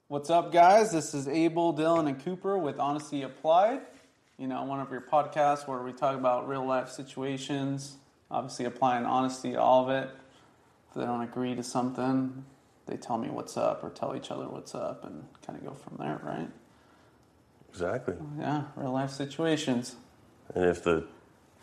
What's up, guys? This is Abel, Dylan, and Cooper with Honesty Applied. You know, one of your podcasts where we talk about real life situations, obviously applying honesty to all of it. If they don't agree to something, they tell me what's up or tell each other what's up and kind of go from there, right? Exactly. Yeah, real life situations. And if the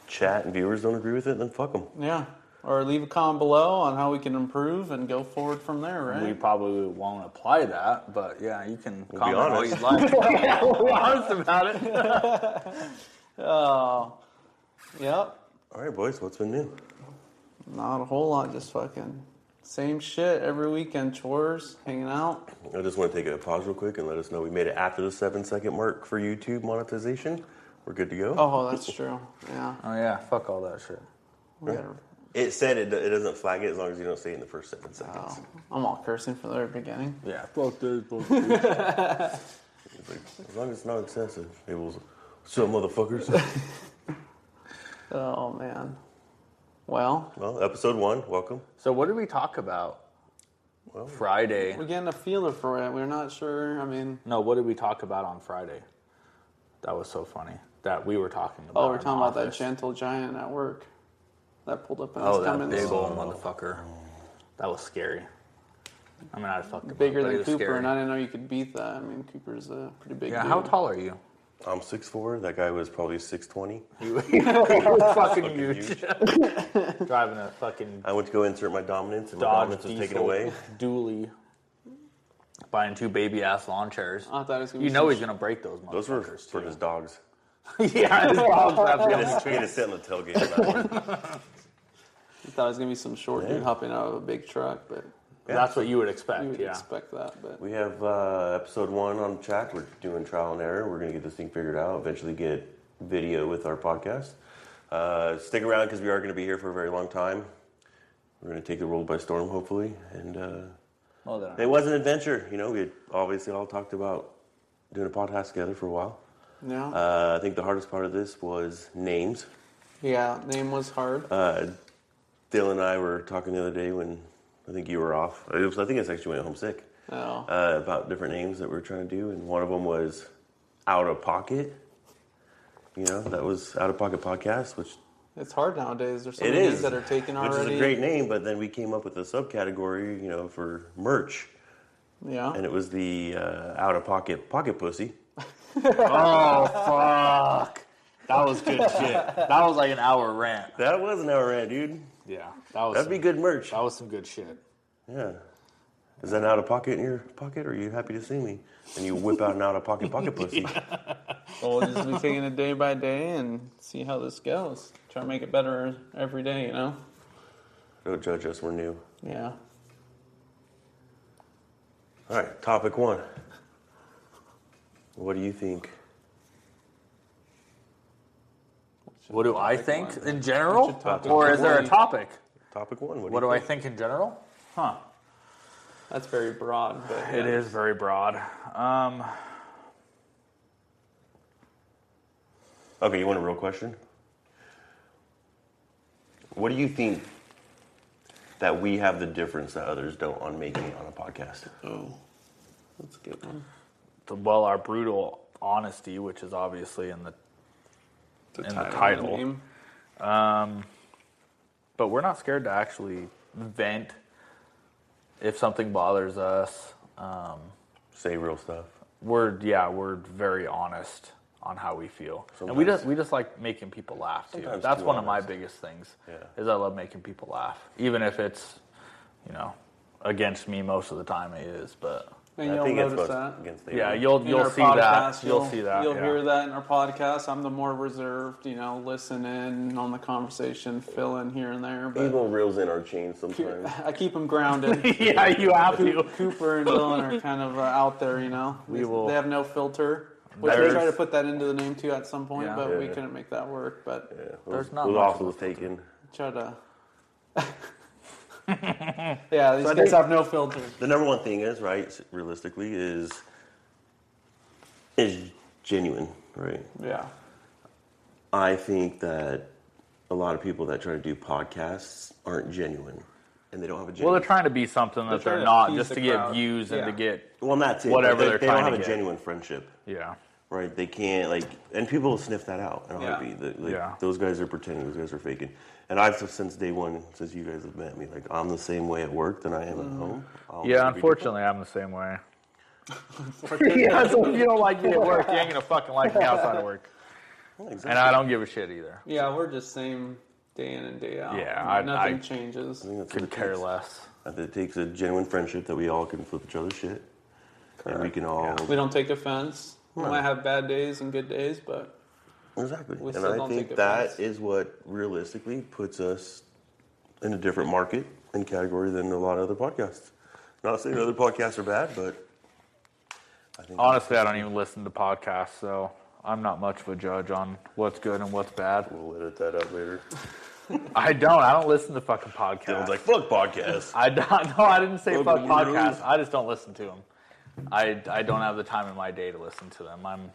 chat and viewers don't agree with it, then fuck them. Yeah. Or leave a comment below on how we can improve and go forward from there, right? We probably won't apply that, but yeah, you can comment all you'd honest. like. Yeah, we'll be honest about it. Oh, yep. All right, boys, what's been new? Not a whole lot, just fucking same shit every weekend, chores, hanging out. I just want to take a pause real quick and let us know we made it after the 7-second mark for YouTube monetization. We're good to go. Oh, that's true. Yeah. Oh yeah, fuck all that shit. We gotta, It said it doesn't flag it as long as you don't say it in the first 7 seconds. I'm all cursing from the very beginning. Yeah, fuck this, fuck this. It's like, as long as it's not excessive. It was, so motherfuckers. Oh, man. Well, episode 1, welcome. So what did we talk about Well, Friday? we're getting a feeler for it. We're not sure. I mean, No, what did we talk about on Friday? That was so funny. That we were talking about. we're in talking the about that office. gentle giant at work that pulled up in Oh, his that Cummins. big old motherfucker. That was scary. I mean, I'd fuck him Bigger up, but than it was Cooper, scary. and I didn't know you could beat that. I mean, Cooper's a pretty big Yeah, dude. how tall are you? I'm 6'4". That guy was probably 6'20". You were fucking huge. huge. Driving a fucking I went to go insert my dominance, and my Dodge dominance was diesel taken away. dually. Buying 2 baby-ass lawn chairs. I thought it was gonna You be know some he's going to break those Those were motherfuckers, for too. his dogs. Yeah, his dog's not He the had only to sit on the tailgate of that one. I thought it was gonna be some short dude hopping out of a big truck, but That's what you would expect, you would yeah. expect that. But We have episode 1 on track. We're doing trial and error. We're going to get this thing figured out, eventually get video with our podcast. Stick around because we are going to be here for a very long time. We're going to take the world by storm, hopefully. And Well done. it was an adventure. You know, we had obviously all talked about doing a podcast together for a while. yeah, I think the hardest part of this was names. yeah, name was hard. Dylan and I were talking the other day when I think you were off. I think it's actually went home sick. Oh, About different names that we were trying to do, and one of them was Out of Pocket. You know, that was Out of Pocket Podcast, which it's hard nowadays. There's so it many is, names that are taken which already. is a great name. But then we came up with a subcategory, you know, for merch, Yeah, and it was the Out of Pocket Pocket Pussy. Oh, fuck. That was good shit. That was like an hour rant. That was an hour rant, dude. Yeah, that was That'd be good merch. That was some good shit. Yeah. Is that out of pocket in your pocket, or are you happy to see me? And you whip out an out of pocket pocket pussy. well, we'll just be taking it day by day and see how this goes. Try to make it better every day, you know. Don't judge us, we're new. Yeah. All right, topic 1. What do you think? What do I think in general? What's your topic? Or is there a What topic? Topic 1. What do I think in general? Huh. That's very broad, but It is very broad. Okay, you want a real question? What do you think that we have the difference that others don't on making it on a podcast? Oh, that's a good one. Well, our brutal honesty, which is obviously in the title. Name. But we're not scared to actually vent if something bothers us. Say real stuff. We're very honest on how we feel, and we just like making people laugh too. Sometimes That's too one of my honest. biggest things. Yeah. Is I love making people laugh, even if it's, against me most of the time. It is, but And I you'll think it's notice most that. against the yeah, In you'll our see that. podcast, You'll see that. You'll yeah. hear that in our podcast. I'm the more reserved, listen in on the conversation, fill in here and there. But Evil reels in our chains sometimes. I keep them grounded. Yeah, you have to. Cooper and Dylan are kind of out there, We will- They have no filter. Which we There's- tried to put that into the name too at some point, Yeah. but we Yeah. couldn't make that work. But Yeah, There's not those much also of was taken. try to. Yeah, these I guys think- have no filter. The number one thing is, right, realistically, is genuine, right? Yeah. I think that a lot of people that try to do podcasts aren't genuine. and they don't have a Well, genuine. they're trying to be something that They're they're trying to not, appease just the to get crowd. views and to get well, that's it. whatever But they're they trying don't have to a get. genuine friendship. Yeah. Right, they can't and people will sniff that out in a Yeah. heartbeat. Those guys are pretending, those guys are faking. And I've since day one, since you guys have met me, like I'm the same way at work than I am at home. Yeah, unfortunately, I'm the same way. Yeah, so if you don't like me at work, you ain't gonna fucking like me outside of work. Well, exactly. And I don't give a shit either. Yeah, we're just same day in and day out. Yeah, nothing I changes. I think that's Could what it care takes. less. It takes a genuine friendship that we all can flip each other's shit, and we can all We don't take offense. We No. might have bad days and good days, but exactly. We And still I don't think take that offense. is what realistically puts us in a different market and category than a lot of other podcasts. Not saying other podcasts are bad, but I think Honestly, I don't even listen to podcasts, so I'm not much of a judge on what's good and what's bad. we'll edit that out later. I don't listen to fucking Dylan's podcasts. like, fuck podcasts. I don't. No, I didn't say Oh, fuck but we're podcasts. rude. I just don't listen to them. I don't have the time in my day to listen to them. I'm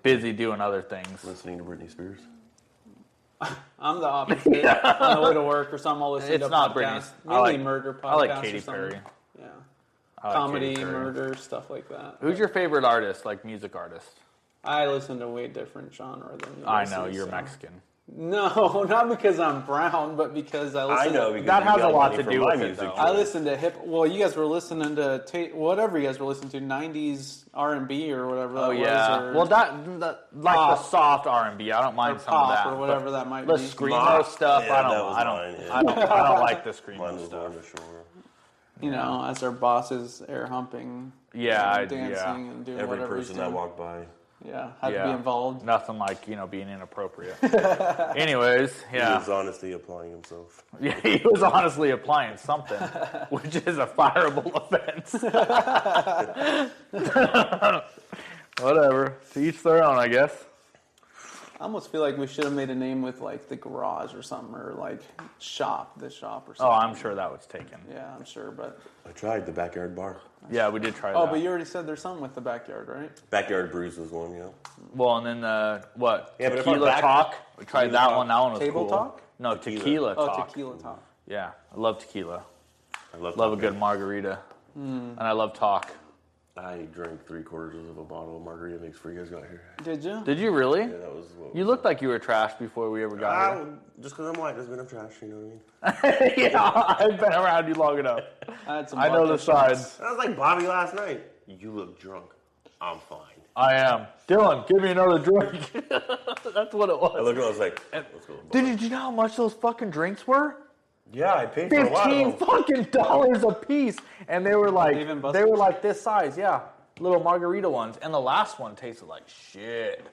busy doing other things. Listening to Britney Spears. I'm the opposite. On the way to work or something, I'll listen It's to not podcasts. Britney's. I Mainly like- murder podcasts. I like or Katy something. Perry. Yeah. I like Comedy, Katy Perry. murder, stuff like that. Who's your favorite artist, like music artist? I listen to way different genre than you. I listen, know you're so. Mexican. No, not because I'm brown, but because I listen. I know To, because That you has got a lot money to from do my with it, music though. I choice. listen to hip. Well, you guys were listening to whatever you guys were listening to, '90s R&B or whatever. That Oh yeah. was, or, Well, that like Pop. the soft R&B. I don't mind or some of pop that. or whatever that might The be. screamo Pop. stuff. Yeah, I that don't. was I don't. mine, yeah. I don't like the Mine screamo was stuff. on the shore. You know, as our boss is air humping, Yeah, and dancing and doing Every whatever he's person that doing. walked by. Yeah, had to be involved. Nothing like being inappropriate. Anyways, He yeah. was honestly applying himself. Yeah, he was honestly applying something, which is a fireable offense. Whatever. To each their own, I guess. I almost feel like we should have made a name with like the garage or something, or like the shop or something. Oh, I'm sure that was taken. Yeah, I'm sure, but I tried the backyard bar. Yeah, we did try oh, that. but you already said there's something with the backyard, right? Backyard brews was one, Well, and then what? Yeah, but if our Tequila back- Talk. We tried Tequila that Talk. one. That one was Table cool. Talk? No, Tequila. Tequila Oh, Talk. tequila talk. Yeah, I love tequila. I love Love a Talk. good margarita. And I love talk. I drank 3/4 of a bottle of margarita mix before you guys got here. Did you? Did you really? Yeah, that was what You looked like you were trash before we ever got here. just because I'm white doesn't mean I'm trash, you know what I mean? Yeah, I've been around you long enough. I had some. I know the vodka shots. sides. I was like Bobby last night. You look drunk. I'm fine. I am. Dylan, give me another drink. That's what it I was. looked and I was like, let's go. Did you know how much those fucking drinks were? Yeah, I paid for a lot $15 of them. fucking dollars a piece, and they were like Dave and they were Buster's? like this size, yeah, little margarita ones. And the last one tasted like shit.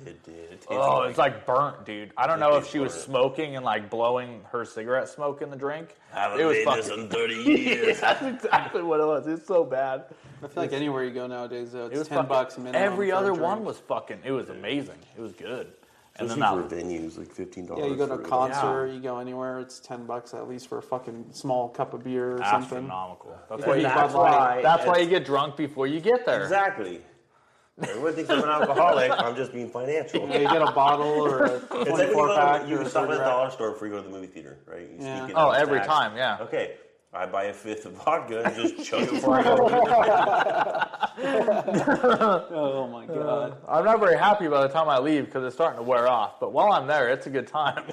It did. It tasted Oh, it's like burnt, dude. I don't It know if tastes she was burnt. smoking and like blowing her cigarette smoke in the drink. haven't It was made this fucking. in 30 years. That's exactly what it was. It's so bad. I feel like anywhere you go nowadays, though, It it's was $10 fucking, minimum. every for a other drink. one was fucking. It was amazing. It was good. And then Especially that for venues, like $15. Yeah, you go to a for concert, you go anywhere, it's $10 at least for a fucking small cup of beer or something. astronomical. That's Yeah, why you. that's why- That's why you get drunk before you get there. Exactly. Everyone thinks I'm an alcoholic. I'm just being financial. Yeah, you get a bottle or a It's like when 24 pack you or a stop at 30 the rack. dollar store before you go to the movie theater, right? You Yeah. sneak in Oh, on every tax. time, yeah. Okay, I buy a fifth of vodka and just chug it before I go. Oh my god. I'm not very happy by the time I leave because it's starting to wear off. But while I'm there, it's a good time.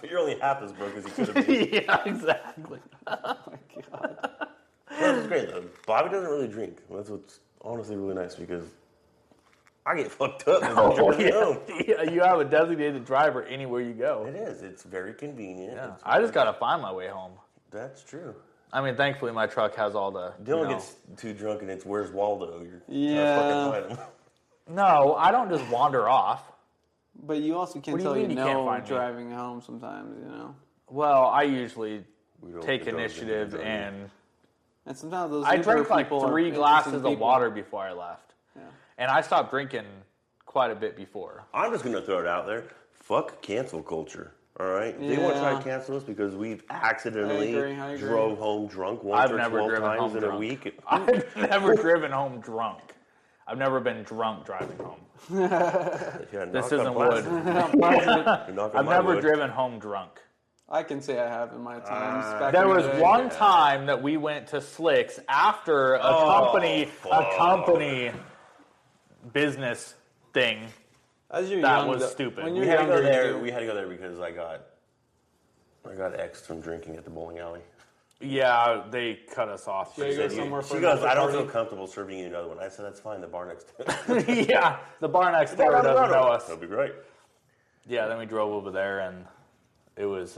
You're only half as broke as you could have been. Yeah, exactly. That's great though. Bobby doesn't really drink. That's what's honestly really nice because I get fucked up and I'm driving home. Yeah, you have a designated driver anywhere you go. It is. It's very convenient. Yeah. It's- I just gotta find my way home. That's true. I mean, thankfully my truck has all the. Dylan gets too drunk and it's where's Waldo? You're Yeah. trying to fucking find him. No, I don't just wander off. But you also What can't do you tell you mean you can't no find me? driving home sometimes, you know. Well, I usually We don't take condone initiative drinking. and And sometimes those I Uber drank like people are 3 interesting glasses of people. water before I left. Yeah. And I stopped drinking quite a bit before. I'm just gonna throw it out there. Fuck cancel culture. All right, they want to try Yeah. to cancel us because we've accidentally I agree. drove home drunk once I've or never 12 driven times home in drunk. a week. I've never driven home drunk. I've never been drunk driving home. Yeah, This knock on isn't wood. plastic. Knock on I've my never wood. driven home drunk. I can say I have in my times. Back There in the was day. one time that we went to Slicks after a company business thing. As you're That young, was though, stupid. When We you're had to younger, go there. you We had to go there because I got X'd from drinking at the bowling alley. Yeah, they cut us off. Yeah, you go somewhere for She goes, another I don't feel party." comfortable serving you another one. I said, that's fine. The bar next to Yeah, the bar next door doesn't know us. That'll be great. Yeah, then we drove over there, and it was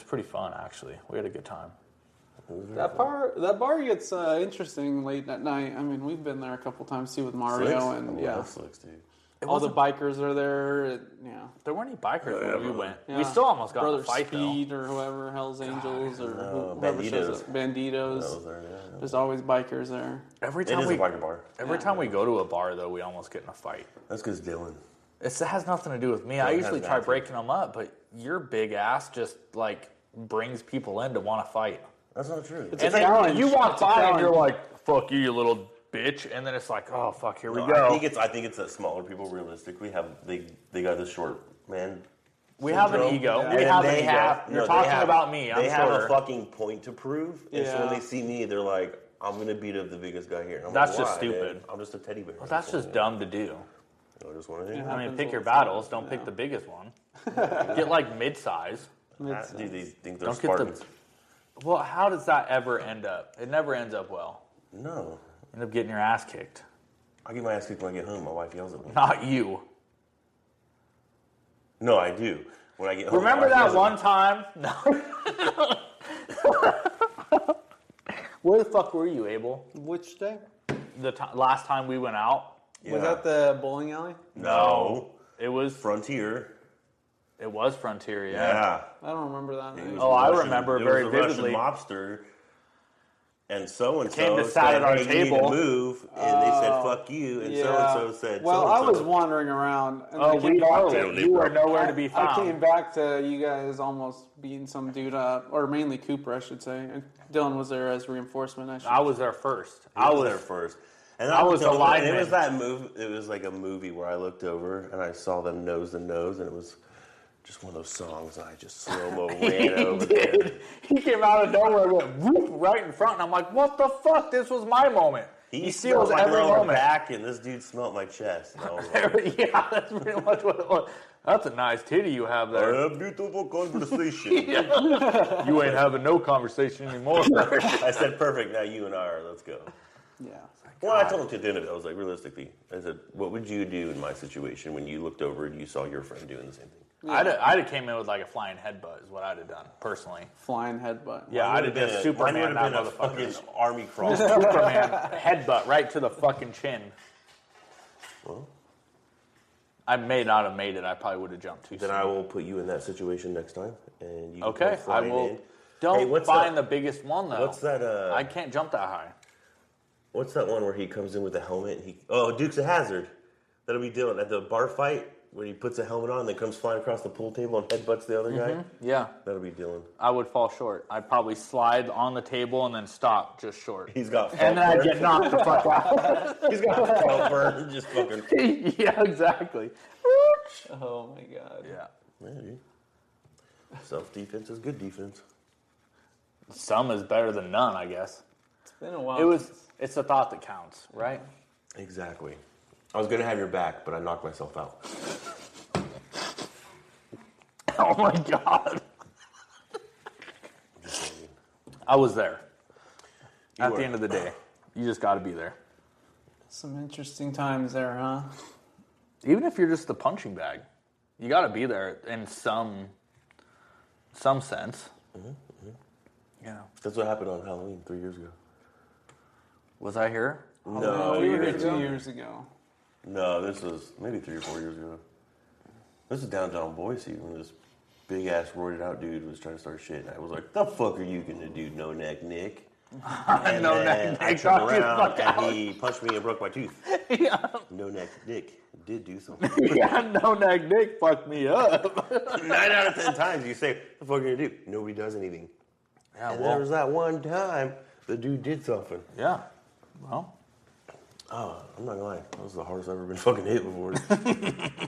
pretty fun, actually. We had a good time. That bar gets interesting late at night. I mean, we've been there a couple times too with Mario, Slicks? and I love Slicks, dude. all the bikers are there. There weren't any bikers when we went. Yeah. We still almost got in Brother a fight, Speed or whoever, Hell's Angels or whoever Banditos. shows up. Banditos. That was there, yeah. There's always bikers there. Every It time is we a biker bar. every time we go to a bar, though, we almost get in a fight. That's because Dylan. It has nothing to do with me. I it usually has try nothing. breaking them up, but your big ass just like brings people in to want to fight. That's not true. It's a And then challenge. you walk It's a by and you're challenge. like, "Fuck you, you little bitch," and then it's like, "Oh fuck, here we No, go." I think it's that smaller people. Realistically, they got this short man. We have an syndrome. ego. And We then have they an ego. have- You're no, talking they have- about me. I'm They have sure. a fucking point to prove, and so when Yeah. they see me, they're like, "I'm gonna beat up the biggest guy here." And I'm That's like, just "Why, stupid. man? I'm just a teddy bear." Well, that's just dumb to do. I just want to. Yeah. I mean, Happens pick all your the time. battles. Don't pick the biggest one. Get like mid-size. Dude, they think they're Don't get the- Spartans. Well, how does that ever end up? It never ends up well. No, You end up getting your ass kicked. I get my ass kicked when I get home. My wife yells at me. Not you. No, I do. When I get home, Remember my wife that yells at one me. time? No. Where the fuck were you, Abel? Which day? The last time we went out? Yeah. Was that the bowling alley? No. It was Frontier. Frontier, yeah. Yeah. I don't remember that. It was Oh, I Russian- remember it very was a Russian vividly. mobster, and so Came to said, sat at our "Hey, you need table." to move," and they said, "Fuck you," and so said, Well, I so-and-so. was wandering around. And Oh, I we came back know. to- You were nowhere to be found. I came back to you guys almost beating some dude up, or mainly Cooper, I should say. And Dylan was there as reinforcement. I was there first. I was there first. And I was looked over, the and it lineman. was that move. It was like a movie where I looked over and I saw them nose to nose, and it was just one of those songs. And I just slow mo ran over there. Dude, he came out of nowhere and went whoop right in front, and I'm like, what the fuck? This was my moment. He steals smelled my every lower moment. back, and this dude smelled my chest. And I was like, Yeah, that's pretty much what it was. That's a nice titty you have I there. have beautiful conversation. You ain't having no conversation anymore. I said, "Perfect. Now you and I are. Let's go." Yeah. Well, I told him to the end of it. I was like, realistically, I said, "What would you do in my situation when you looked over and you saw your friend doing the same thing?" I'd have came in with like a flying headbutt is what I'd have done, personally. Flying headbutt. Yeah, I'd have just Superman that a motherfucker. fucking army crawl. Superman headbutt right to the fucking chin. Well, I may not have made it. I probably would have jumped too then soon. I will put you in that situation next time, and you can Okay, come I flying will. in. Don't Hey, what's find that- the biggest one though. What's that? I can't jump that high. What's that one where he comes in with the helmet? Dukes of Hazzard. That'll be Dylan at the bar fight when he puts a helmet on, and then comes flying across the pool table and headbutts the other guy. Yeah, That'll be Dylan. I would fall short. I'd probably slide on the table and then stop just short. He's got And then I'd felt get knocked the fuck out. He's got felt burn, just fucking. Yeah, exactly. Oh my god. Yeah. Maybe. Self-defense is good defense. Some is better than none, I guess. It's been a while. It's the thought that counts, right? Exactly. I was gonna have your back, but I knocked myself out. Oh my god. I was there. At were. the end of the day. You just got to be there. Some interesting times there, huh? Even if you're just the punching bag, you got to be there in some sense. You know. That's what happened on Halloween 3 years ago. Was I here? No, we you were here didn't. 2 years ago. No, this was maybe 3 or 4 years ago. This is downtown Boise when this big ass roided out dude was trying to start shit. And I was like, "The fuck are you gonna do, No Neck Nick?" And No then Neck I Nick, turned knock you around fuck and out. he punched me and broke my tooth. Yeah. No Neck Nick did do something. Yeah, no neck Nick fucked me up. 9 out of 10 times you say, "The fuck are you gonna do?" Nobody does anything. Yeah, And there was that one time the dude did something. yeah. Well, Oh, I'm not gonna lie. That was the hardest I've ever been fucking hit before.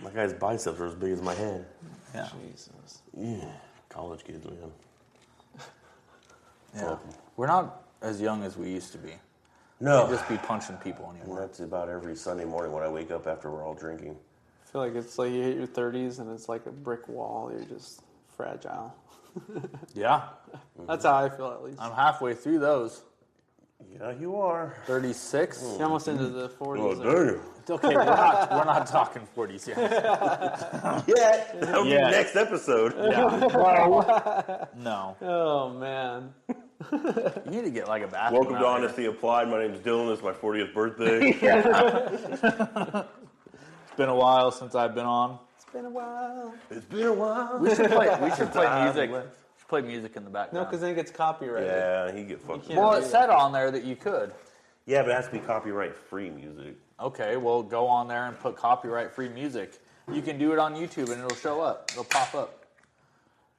My guy's biceps are as big as my head. Yeah. Jesus. Yeah. College kids, man. Yeah. We're not as young as we used to be. No. We'd just be punching people And anymore. that's about every Sunday morning when I wake up after we're all drinking. I feel like it's like you hit your 30s and it's like a brick wall. You're just fragile. Yeah. That's how I feel, at least. I'm halfway through those. Yeah, you are. 36. You're almost into the 40s. Oh, there. damn. It's okay. We're not talking 40s yet. Yeah. That'll be Yeah. next episode. Yeah. No. Oh, man. You need to get like a bathroom. Welcome to out here. Honesty Applied. My name is Dylan. It's my 40th birthday. It's been a while since I've been on. It's been a while. It's been a while. We should play music. left. We should play music in the No, background. because then it gets copyrighted. Yeah, he get fucked. can't- Well, it said on there that you could. Yeah, but it has to be copyright-free music. Okay, well, go on there and put copyright-free music. You can do it on YouTube and it'll show up. It'll pop up.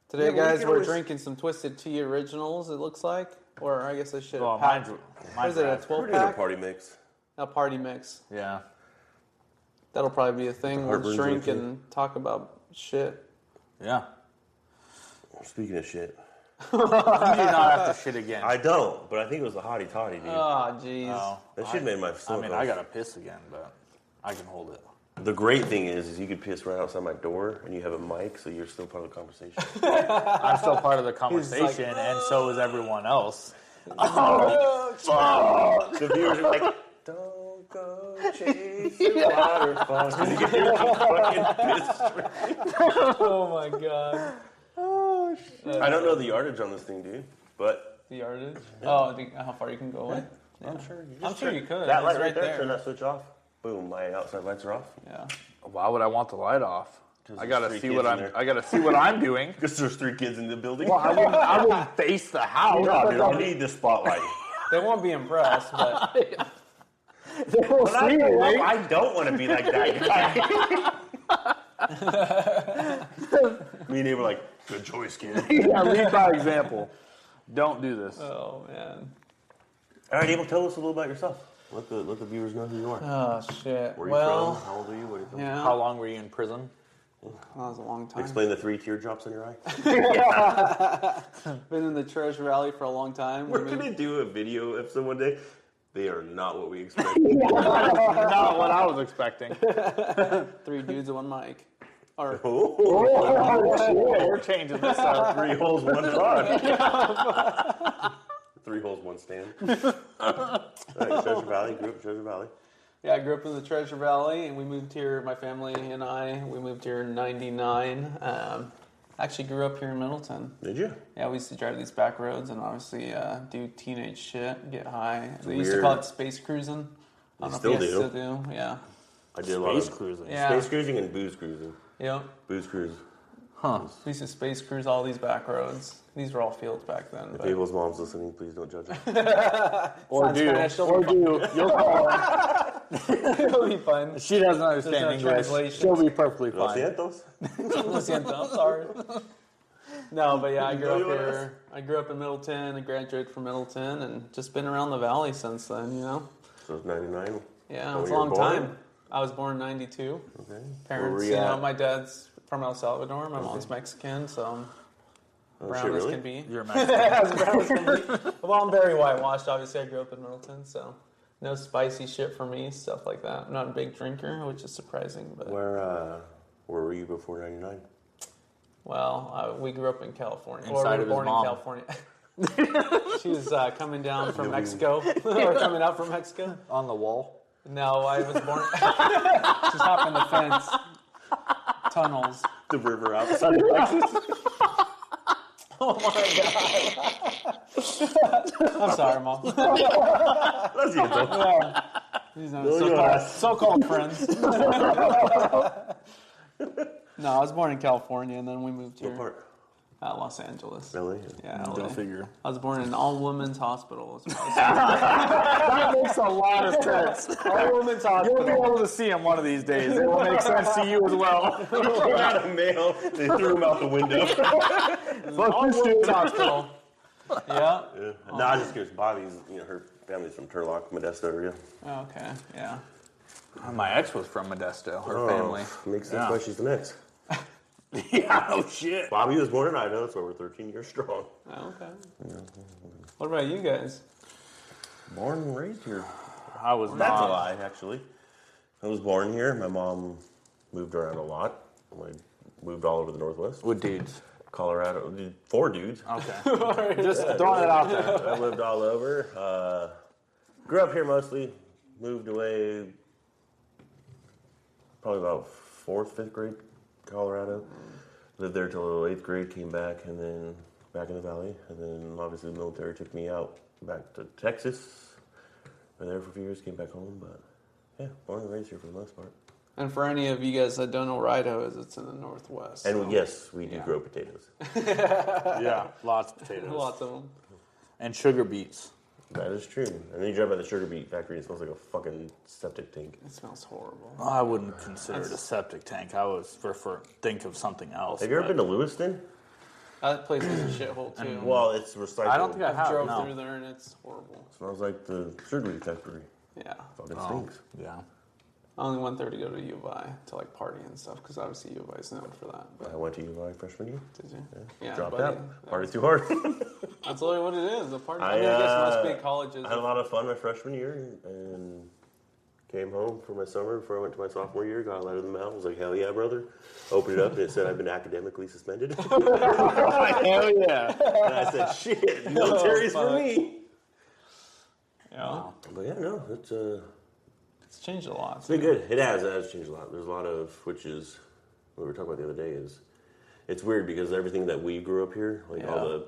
Today, Yeah, but we guys, can we're always- drinking some Twisted Tea Originals, it looks like. Or I guess I should Well, have mine's What is it, a red. 12 We're doing a pack? party mix. A party mix. Yeah. That'll probably be a thing. We'll Heartburns drink okay. and talk about shit. Yeah. Speaking of shit. You do not have to shit again. I don't, but I think it was a hottie toddy, dude. Oh, jeez. Oh, that shit made my I stomach mean, off. I gotta piss again, but I can hold it. The great thing is you could piss right outside my door, and you have a mic, so you're still part of the conversation. I'm still part of the like, conversation, and so is everyone else. The viewers are like, don't go chase the waterfall. You can hear the fucking piss. Oh, my God. Oh, shit. I don't know the yardage on this thing, dude, but The yardage? Oh, how far you can go away? Yeah. I'm sure you I'm sure you could. That It's light right right there, there. turn that switch off. Boom, my outside lights are off. Yeah. Why would I want the light off? 'Cause I there's gotta three see kids what in I'm. there. I gotta see what I'm doing. Because there's 3 kids in the building. Well, I wouldn't face the house. No, dude, I need the spotlight. They won't be impressed, but They will But I, see know me. I don't want to be like that guy. Me and they were like, good choice, kid. Yeah, lead by example. Don't do this. oh, man. All right, Abel, tell us a little about yourself. Let the viewers know who you are. Oh, shit. Where are you Well, from? How old are you? What are you from? yeah. How long were you in prison? That was a long time. Explain the 3 teardrops in your eye. Been in the Treasure Valley for a long time. We're going to do a video episode one day. They are not what we expected. Not what I was expecting. 3 dudes and 1 mic. Or Oh, We're changing this up. 3 holes, 1 rod. 3 holes, 1 stand. All right, Treasure Valley. Grew up in Treasure Valley. yeah, I grew up in the Treasure Valley, and we moved here. My family and I. We moved here in '99. Actually, grew up here in Middleton. Did you? Yeah, we used to drive these back roads and obviously do teenage shit, get high. They used to weird. call it space cruising. I don't know still if you guys do. still do. Yeah. I did a lot Space of cruising. Yeah. space cruising and booze cruising. Yep. Booze cruise. Huh. We used to space cruise all these back roads. These were all fields back then. If But Abel's mom's listening, please don't judge her. Or do. Spanish, Or do. You'll call her. it'll be fun. She doesn't understand There's no English. translation. She'll be perfectly Lo fine. sientos. Lo siento, I'm sorry. No, but yeah, I grew No, up you want here. I grew up in Middleton. I graduated from Middleton, and just been around the valley since then. You know. So it's 99. Yeah, Oh, it's a you were long born? time. I was born in '92. Okay. Where Parents, were you you know, at? my dad's from El Salvador. My mom's Mexican, so I'm Oh, brown shit, as really? can be. You're Mexican. As brown as can be. Well, I'm very whitewashed. Obviously, I grew up in Middleton, so no spicy shit for me, stuff like that. I'm not a big drinker, which is surprising. But Where were you before 99? well, we grew up in California. Inside we of were his born mom. in California. She was coming down from Mexico, or coming out from Mexico. On the wall. No, I was born. Just hopping the fence, tunnels. The river outside of Texas. Oh my god! I'm sorry, Mom. Lo siento. Yeah. These are No, you are. so-called friends. No, I was born in California, and then we moved What here. part? Los Angeles. LA? Yeah, Go LA. figure. I was born in an all-women's hospital. That makes a lot of sense. All-women's You'll be hospital. able to see him one of these days. It will make sense to you as well. He came out of mail. They threw him out the window. All-women's hospital. Yeah. Yeah. No, I just curious. Bobby's, her family's from Turlock, Modesto area. Oh, okay. Yeah. My ex was from Modesto. Her family. Makes sense Yeah. why she's the next. Yeah, oh shit. Bobby was born in Idaho, so we're 13 years strong. Oh, okay. What about you guys? Born and raised here. I was That's a not. lie, actually. I was born here. My mom moved around a lot. I moved all over the Northwest. With dudes. Colorado. 4 dudes. Okay. Just throwing it out there. I lived all over. Grew up here mostly. Moved away probably about 4th, 5th grade, Colorado. Lived there till 8th grade, came back, and then back in the valley. And then obviously the military took me out back to Texas. Been there for a few years, came back home, but yeah, born and raised here for the most part. And for any of you guys that don't know where Idaho is, it's in the Northwest. And yes, we do grow potatoes. Yeah, lots of potatoes. Lots of them. And sugar beets. That is true. And then you drive by the sugar beet factory, it smells like a fucking septic tank. It smells horrible. I wouldn't consider it a septic tank. I was think of something else. Have you ever been to Lewiston? That place is a shithole too. Well, it's recycled. I don't think I I have. drove No. through there and it's horrible. Smells like the sugar beet factory. Yeah. Fucking stinks. Yeah. I only went there to go to U of I to like party and stuff because obviously U of I is known for that. But I went to U of I freshman year. did you? Yeah. Dropped buddy. out. Partied too hard. That's literally what it is. A party. I mean, I guess most big colleges. I had a lot of fun my freshman year and came home for my summer before I went to my sophomore year. Got a letter in the mail. I was like, hell yeah, brother. Opened it up and it said I've been academically suspended. Hell yeah. And I said, shit, military's for me. Yeah. But yeah, no, It's changed a lot. it's been good. It has changed a lot. There's a lot of, which is what we were talking about the other day, is it's weird because everything that we grew up here, like all the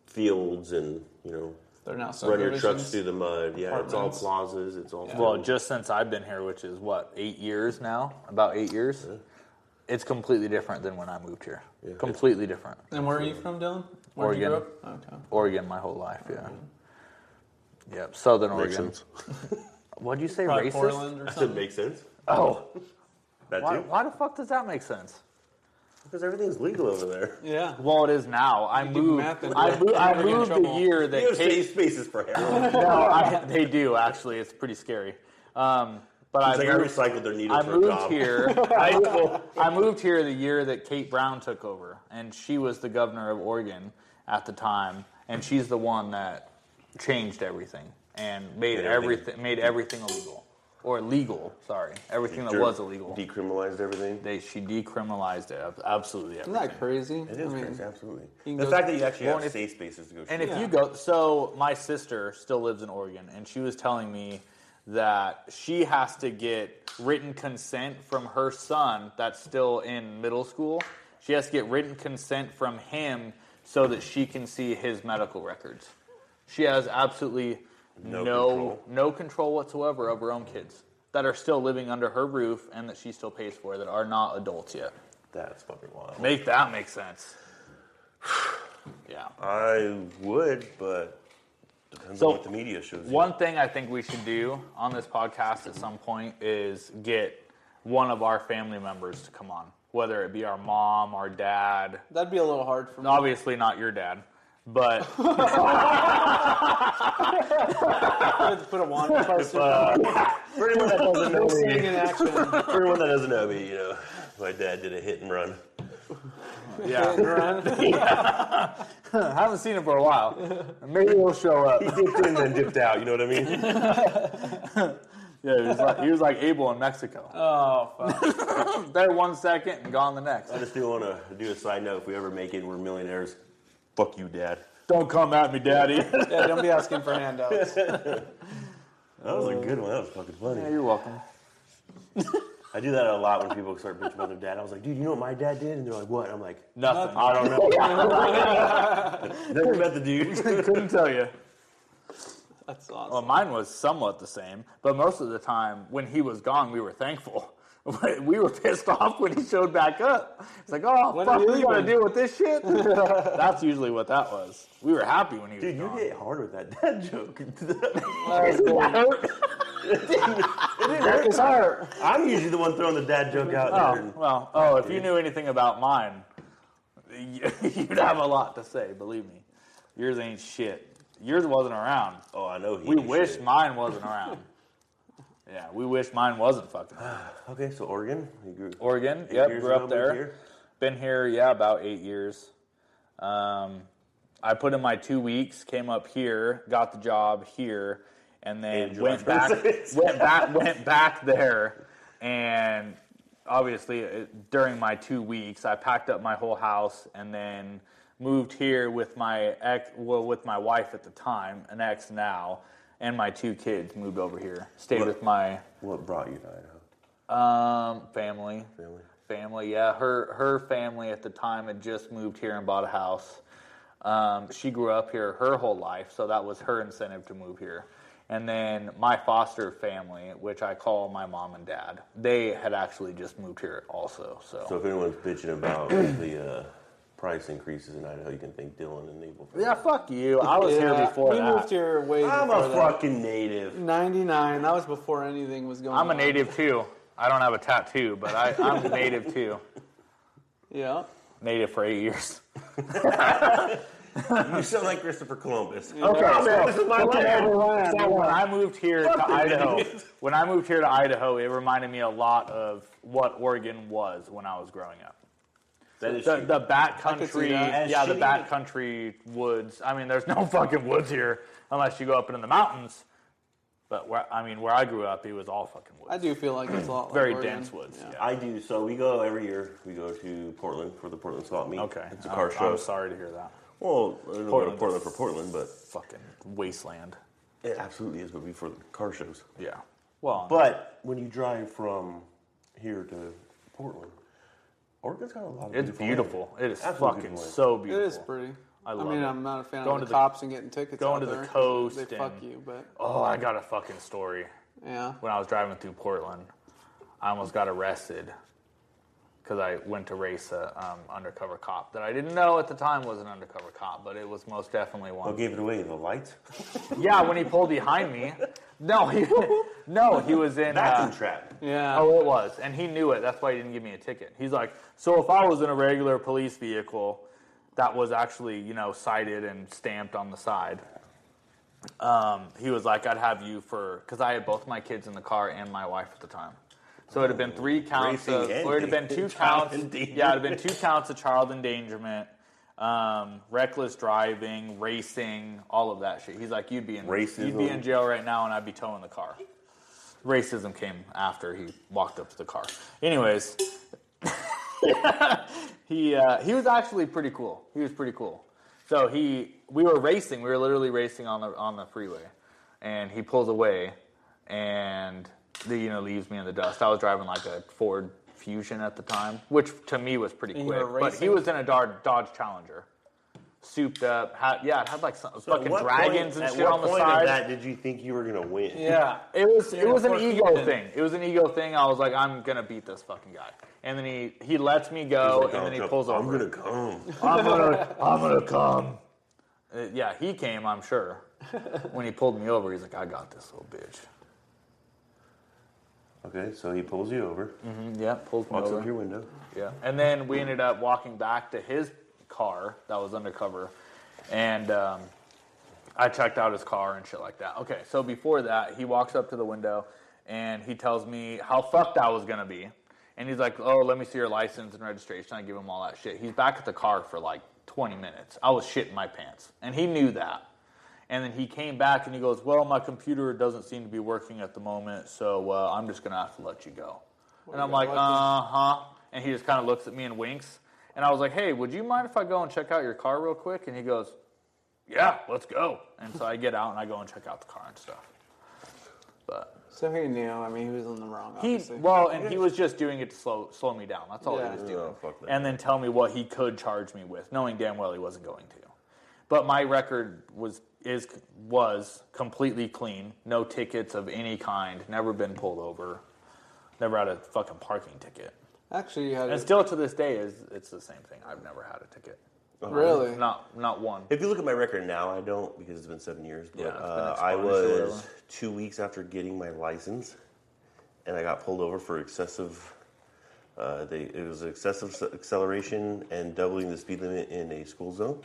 fields and, They're now run your trucks subdivisions. through the mud. Yeah, it's all Apartments. plazas. It's all Well, just since I've been here, which is what, 8 years now? About 8 years? Yeah. It's completely different than when I moved here. Yeah. Completely different. And where are you from, Dylan? Where did you Oregon. grow up? Okay. Oregon my whole life, yeah. Yep, Southern makes Oregon. sense. What'd you say, Probably racist? Portland or That something. makes sense. Oh, That why, too. why the fuck does that make sense? Because everything's legal over there. Yeah. Well, it is now. I do moved. math and I you're gonna get in moved the trouble. year You that have Kate. safe spaces for heroin. No, they do actually. It's pretty scary. But It's like I recycled their needles I for a moved job. here. I moved here the year that Kate Brown took over, and she was the governor of Oregon at the time, and she's the one that changed everything and made everything illegal or legal. Sorry, everything that was illegal. Decriminalized everything. She decriminalized it, absolutely everything. Isn't that crazy? It is crazy, absolutely. you can The go- fact that you actually have if- safe spaces to go And shoot. if you go, so my sister still lives in Oregon, and she was telling me that she has to get written consent from her son that's still in middle school. She has to get written consent from him so that she can see his medical records. She has absolutely no control whatsoever of her own kids that are still living under her roof and that she still pays for that are not adults yet. That's fucking wild. Make that make sense. Yeah. I would, but depends So, on what the media shows you. One thing I think we should do on this podcast at some point is get one of our family members to come on, whether it be our mom, our dad. That'd be a little hard for me. Obviously not your dad, but Put a wand across your For anyone that doesn't know Seeing me, in action. for anyone that doesn't know me, my dad did a hit and run. yeah, Run. I haven't seen him for a while. Maybe he'll show up. He dipped in and then dipped out. You know what I mean? Yeah, he was like Abel in Mexico. Oh, fuck. There 1 second and gone the next. I just do want to do a side note. If we ever make it, we're millionaires. Fuck you, Dad. Don't come at me, Daddy. Yeah, don't be asking for handouts. That was a good one. That was fucking funny. Yeah, you're welcome. I do that a lot when people start bitching about their dad. I was like, dude, you know what my dad did? And they're like, what? I'm like, Nothing. I don't know. Never met the dude. Couldn't tell you. That's awesome. Well, mine was somewhat the same, but most of the time when he was gone, we were thankful. We were pissed off when he showed back up. It's like, oh, When fuck, are you we gotta leaving? deal with this shit? That's usually what that was. We were happy when he was Dude, you gone. hit hard with that dad joke. That hurt? Break his heart. I'm usually the one throwing the dad joke out there. And If you knew anything about mine, you'd have a lot to say, believe me. Yours ain't shit. Yours wasn't around. oh, I know he We ain't wish shit. mine wasn't around. Yeah, we wish mine wasn't fucking around. Okay, so Oregon. You grew, Oregon, 8 yep, years grew ago, up moved there. here? Been here, about 8 years. I put in my 2 weeks, came up here, got the job here, and then went back there. And obviously, during my 2 weeks, I packed up my whole house and then moved here with my with my wife at the time, an ex now, and my 2 kids. Moved over here, stayed with my. What brought you to Idaho? Family. Yeah, her family at the time had just moved here and bought a house. She grew up here her whole life, so that was her incentive to move here. And then my foster family, which I call my mom and dad, they had actually just moved here also. So if anyone's bitching about the price increases in Idaho, you can thank Dylan and Abel. Yeah, fuck you. I was here before that. We moved here way before I'm a fucking native. 99. That was before anything was going on. I'm a native too. I don't have a tattoo, but I'm a native too. Yeah. Native for 8 years. You sound like Christopher Columbus. Okay, man, this is my land. So when I moved here to Idaho, it reminded me a lot of what Oregon was when I was growing up. That is true. The backcountry, the shitty. backcountry woods. I mean, there's no fucking woods here unless you go up into the mountains. But where I grew up, it was all fucking woods. I do feel like it's a lot like very Oregon. dense woods. Yeah. I do. So we go every year. We go to Portland for the Portland Swap Meet. Okay, It's a car show. I'm sorry to hear that. Well, I don't go to Portland for Portland, but Fucking wasteland. it absolutely is. But we for the car shows. Yeah. Well, But when you drive from here to Portland, Oregon's got a lot of it's beautiful. It is Absolutely fucking beautiful. so It beautiful. is pretty. I love it. I'm not a fan Going of to the the- cops and getting tickets. going out to the there. coast They fuck and- you, but Oh, I got a fucking story. yeah. When I was driving through Portland, I almost got arrested because I went to race a undercover cop that I didn't know at the time was an undercover cop, but it was most definitely one. What gave it away? The lights? Yeah, when he pulled behind me. No, he was in. Vacuum trap. Yeah. Oh, it was, and he knew it. That's why he didn't give me a ticket. He's like, so if I was in a regular police vehicle that was actually, cited and stamped on the side, he was like, I'd have you because I had both my kids in the car and my wife at the time. So it'd have been 3 counts Racing of, and or it'd have been 2 child counts. endangerment. Yeah, it'd have been 2 counts of child endangerment, reckless driving, racing, all of that shit. He's like, you'd be in jail right now, and I'd be towing the car. Racism came after he walked up to the car. Anyways, he was actually pretty cool. He was pretty cool. So we were racing. We were literally racing on the freeway, and he pulls away, and leaves me in the dust. I was driving like a Ford Fusion at the time, which to me was pretty And you quick. were But he racing? was in a Dodge Challenger, souped up. It had like some fucking dragons and shit on the At what point side. of that did you think you were going to win? Yeah. It was an Ford ego Fusion. thing. It was an ego thing. I was like, I'm gonna beat this fucking guy. And then he lets me go, He's like, and then he "Donald pulls Trump, over. I'm going to come. I'm gonna come. Yeah, he came, I'm sure. When he pulled me over, he's like, I got this little bitch. Okay, so he pulls you over. Yeah, pulls me Walks over. up your window. Yeah, and then we ended up walking back to his car that was undercover, and I checked out his car and shit like that. Okay, so before that, he walks up to the window, and he tells me how fucked I was gonna be, and he's like, "Oh, let me see your license and registration." I give him all that shit. He's back at the car for like 20 minutes. I was shitting my pants, and he knew that. And then he came back and he goes, "Well, my computer doesn't seem to be working at the moment, so I'm just gonna have to let you go." And I'm like, "Uh-huh." And he just kind of looks at me and winks. And I was like, "Hey, would you mind if I go and check out your car real quick?" And he goes, "Yeah, let's go." And so I get out and I go and check out the car and stuff. But So he knew. I mean, he was in the wrong. he Obviously. he was just doing it to slow me down. That's all Yeah. he was doing. Oh, fuck that. And then tell me what he could charge me with, knowing damn well he wasn't going to. But my record was completely clean. No tickets of any kind. Never been pulled over. Never had a fucking parking ticket. Actually, you had. And still to this day, it's the same thing. I've never had a ticket. Really? Not one. If you look at my record now, I don't because it's been 7 years. But Yeah, it's been I expunged or was whatever. 2 weeks after getting my license, and I got pulled over for excessive. It was excessive acceleration and doubling the speed limit in a school zone.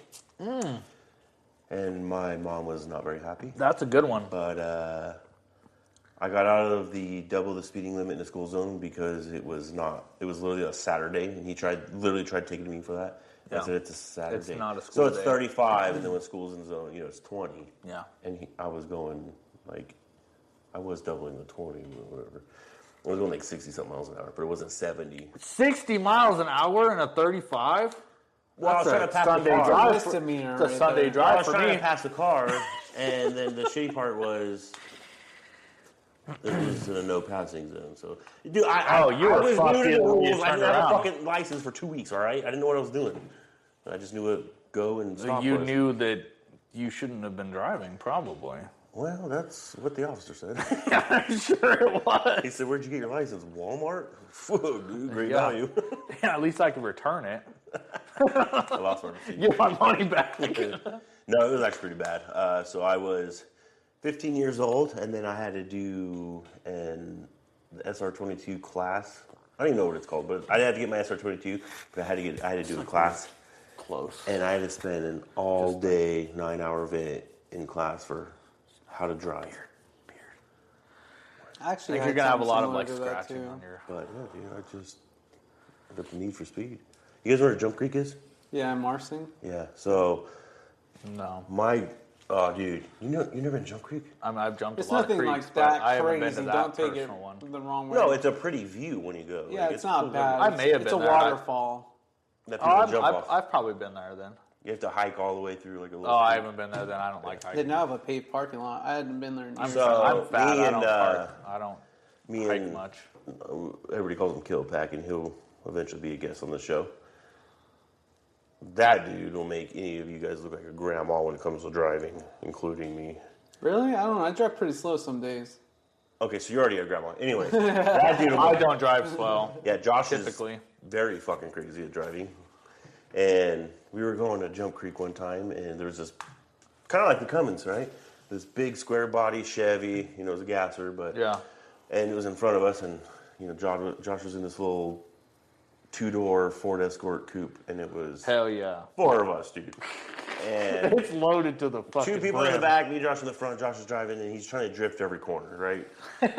And my mom was not very happy. That's a good one. But I got out of the double the speeding limit in the school zone because it was literally a Saturday, and he literally tried taking me for that. Yeah. I said it's a Saturday. It's not a school So it's day. 35, and then when school's in the zone, it's 20. Yeah. And I was going, I was doubling the 20 or whatever. I was going like 60-something miles an hour, but it wasn't 70. 60 miles an hour in a 35? Well, I was trying to pass Sunday the car. drive. Misdemeanor It's a right Sunday there. I drive was for trying me. to pass the car, and then the shitty part was it was in a no passing zone. So, dude, you I were was new to the fucking- rules. you I turned didn't have a around. fucking license for 2 weeks. All right, I didn't know what I was doing. I just knew what go and stop You was. knew that you shouldn't have been driving, probably. Well, that's what the officer said. I'm sure it was. He said, "Where'd you get your license? Walmart? Fuck, dude, great Yeah. value." Yeah, at least I could return it. I lost my receipt. Get my money back. No, it was actually pretty bad. So I was 15 years old, and then I had to do an SR22 class. I don't even know what it's called, but I had to get my SR22. But I had to do a class, Close. and I had to spend an all-day 9-hour event in class for how to drive. Actually, I think you're I had going to have a lot of something like similar to that, scratching too. on your... But yeah, dude, I got the need for speed. You guys know where Jump Creek is? Yeah, Marsing. Yeah. So No. dude, you never been to Jump Creek? I've jumped It's a lot of nothing creeks, like but that I haven't been crazy. to that Don't take it personal one. the wrong way. No, it's a pretty view when you go. yeah, it's not cool. bad. I may have It's been a there. waterfall. That people jump off. I've probably been there then. You have to hike all the way through like a little. Oh, I haven't been there then. I don't like They hiking. now have a paved parking lot. I hadn't been there in years. So, I'm fat. me I and, don't park. I don't me hike and much. everybody calls him Killpack, and he'll eventually be a guest on the show. That dude will make any of you guys look like a grandma when it comes to driving, including me. Really? I don't know. I drive pretty slow some days. Okay, so you're already a grandma. Anyway, that dude will I make, don't drive slow. yeah, Josh Typically. is very fucking crazy at driving. And we were going to Jump Creek one time, and there was this, kind of like the Cummins, right? This big square body Chevy, it was a gasser, but Yeah. and it was in front of us, and Josh was in this little 2-door Ford Escort coupe, and it was Hell yeah. 4 of us, dude. And It's loaded to the fucking 2 people in the brim. back, me, Josh in the front. Josh is driving, and he's trying to drift every corner, right?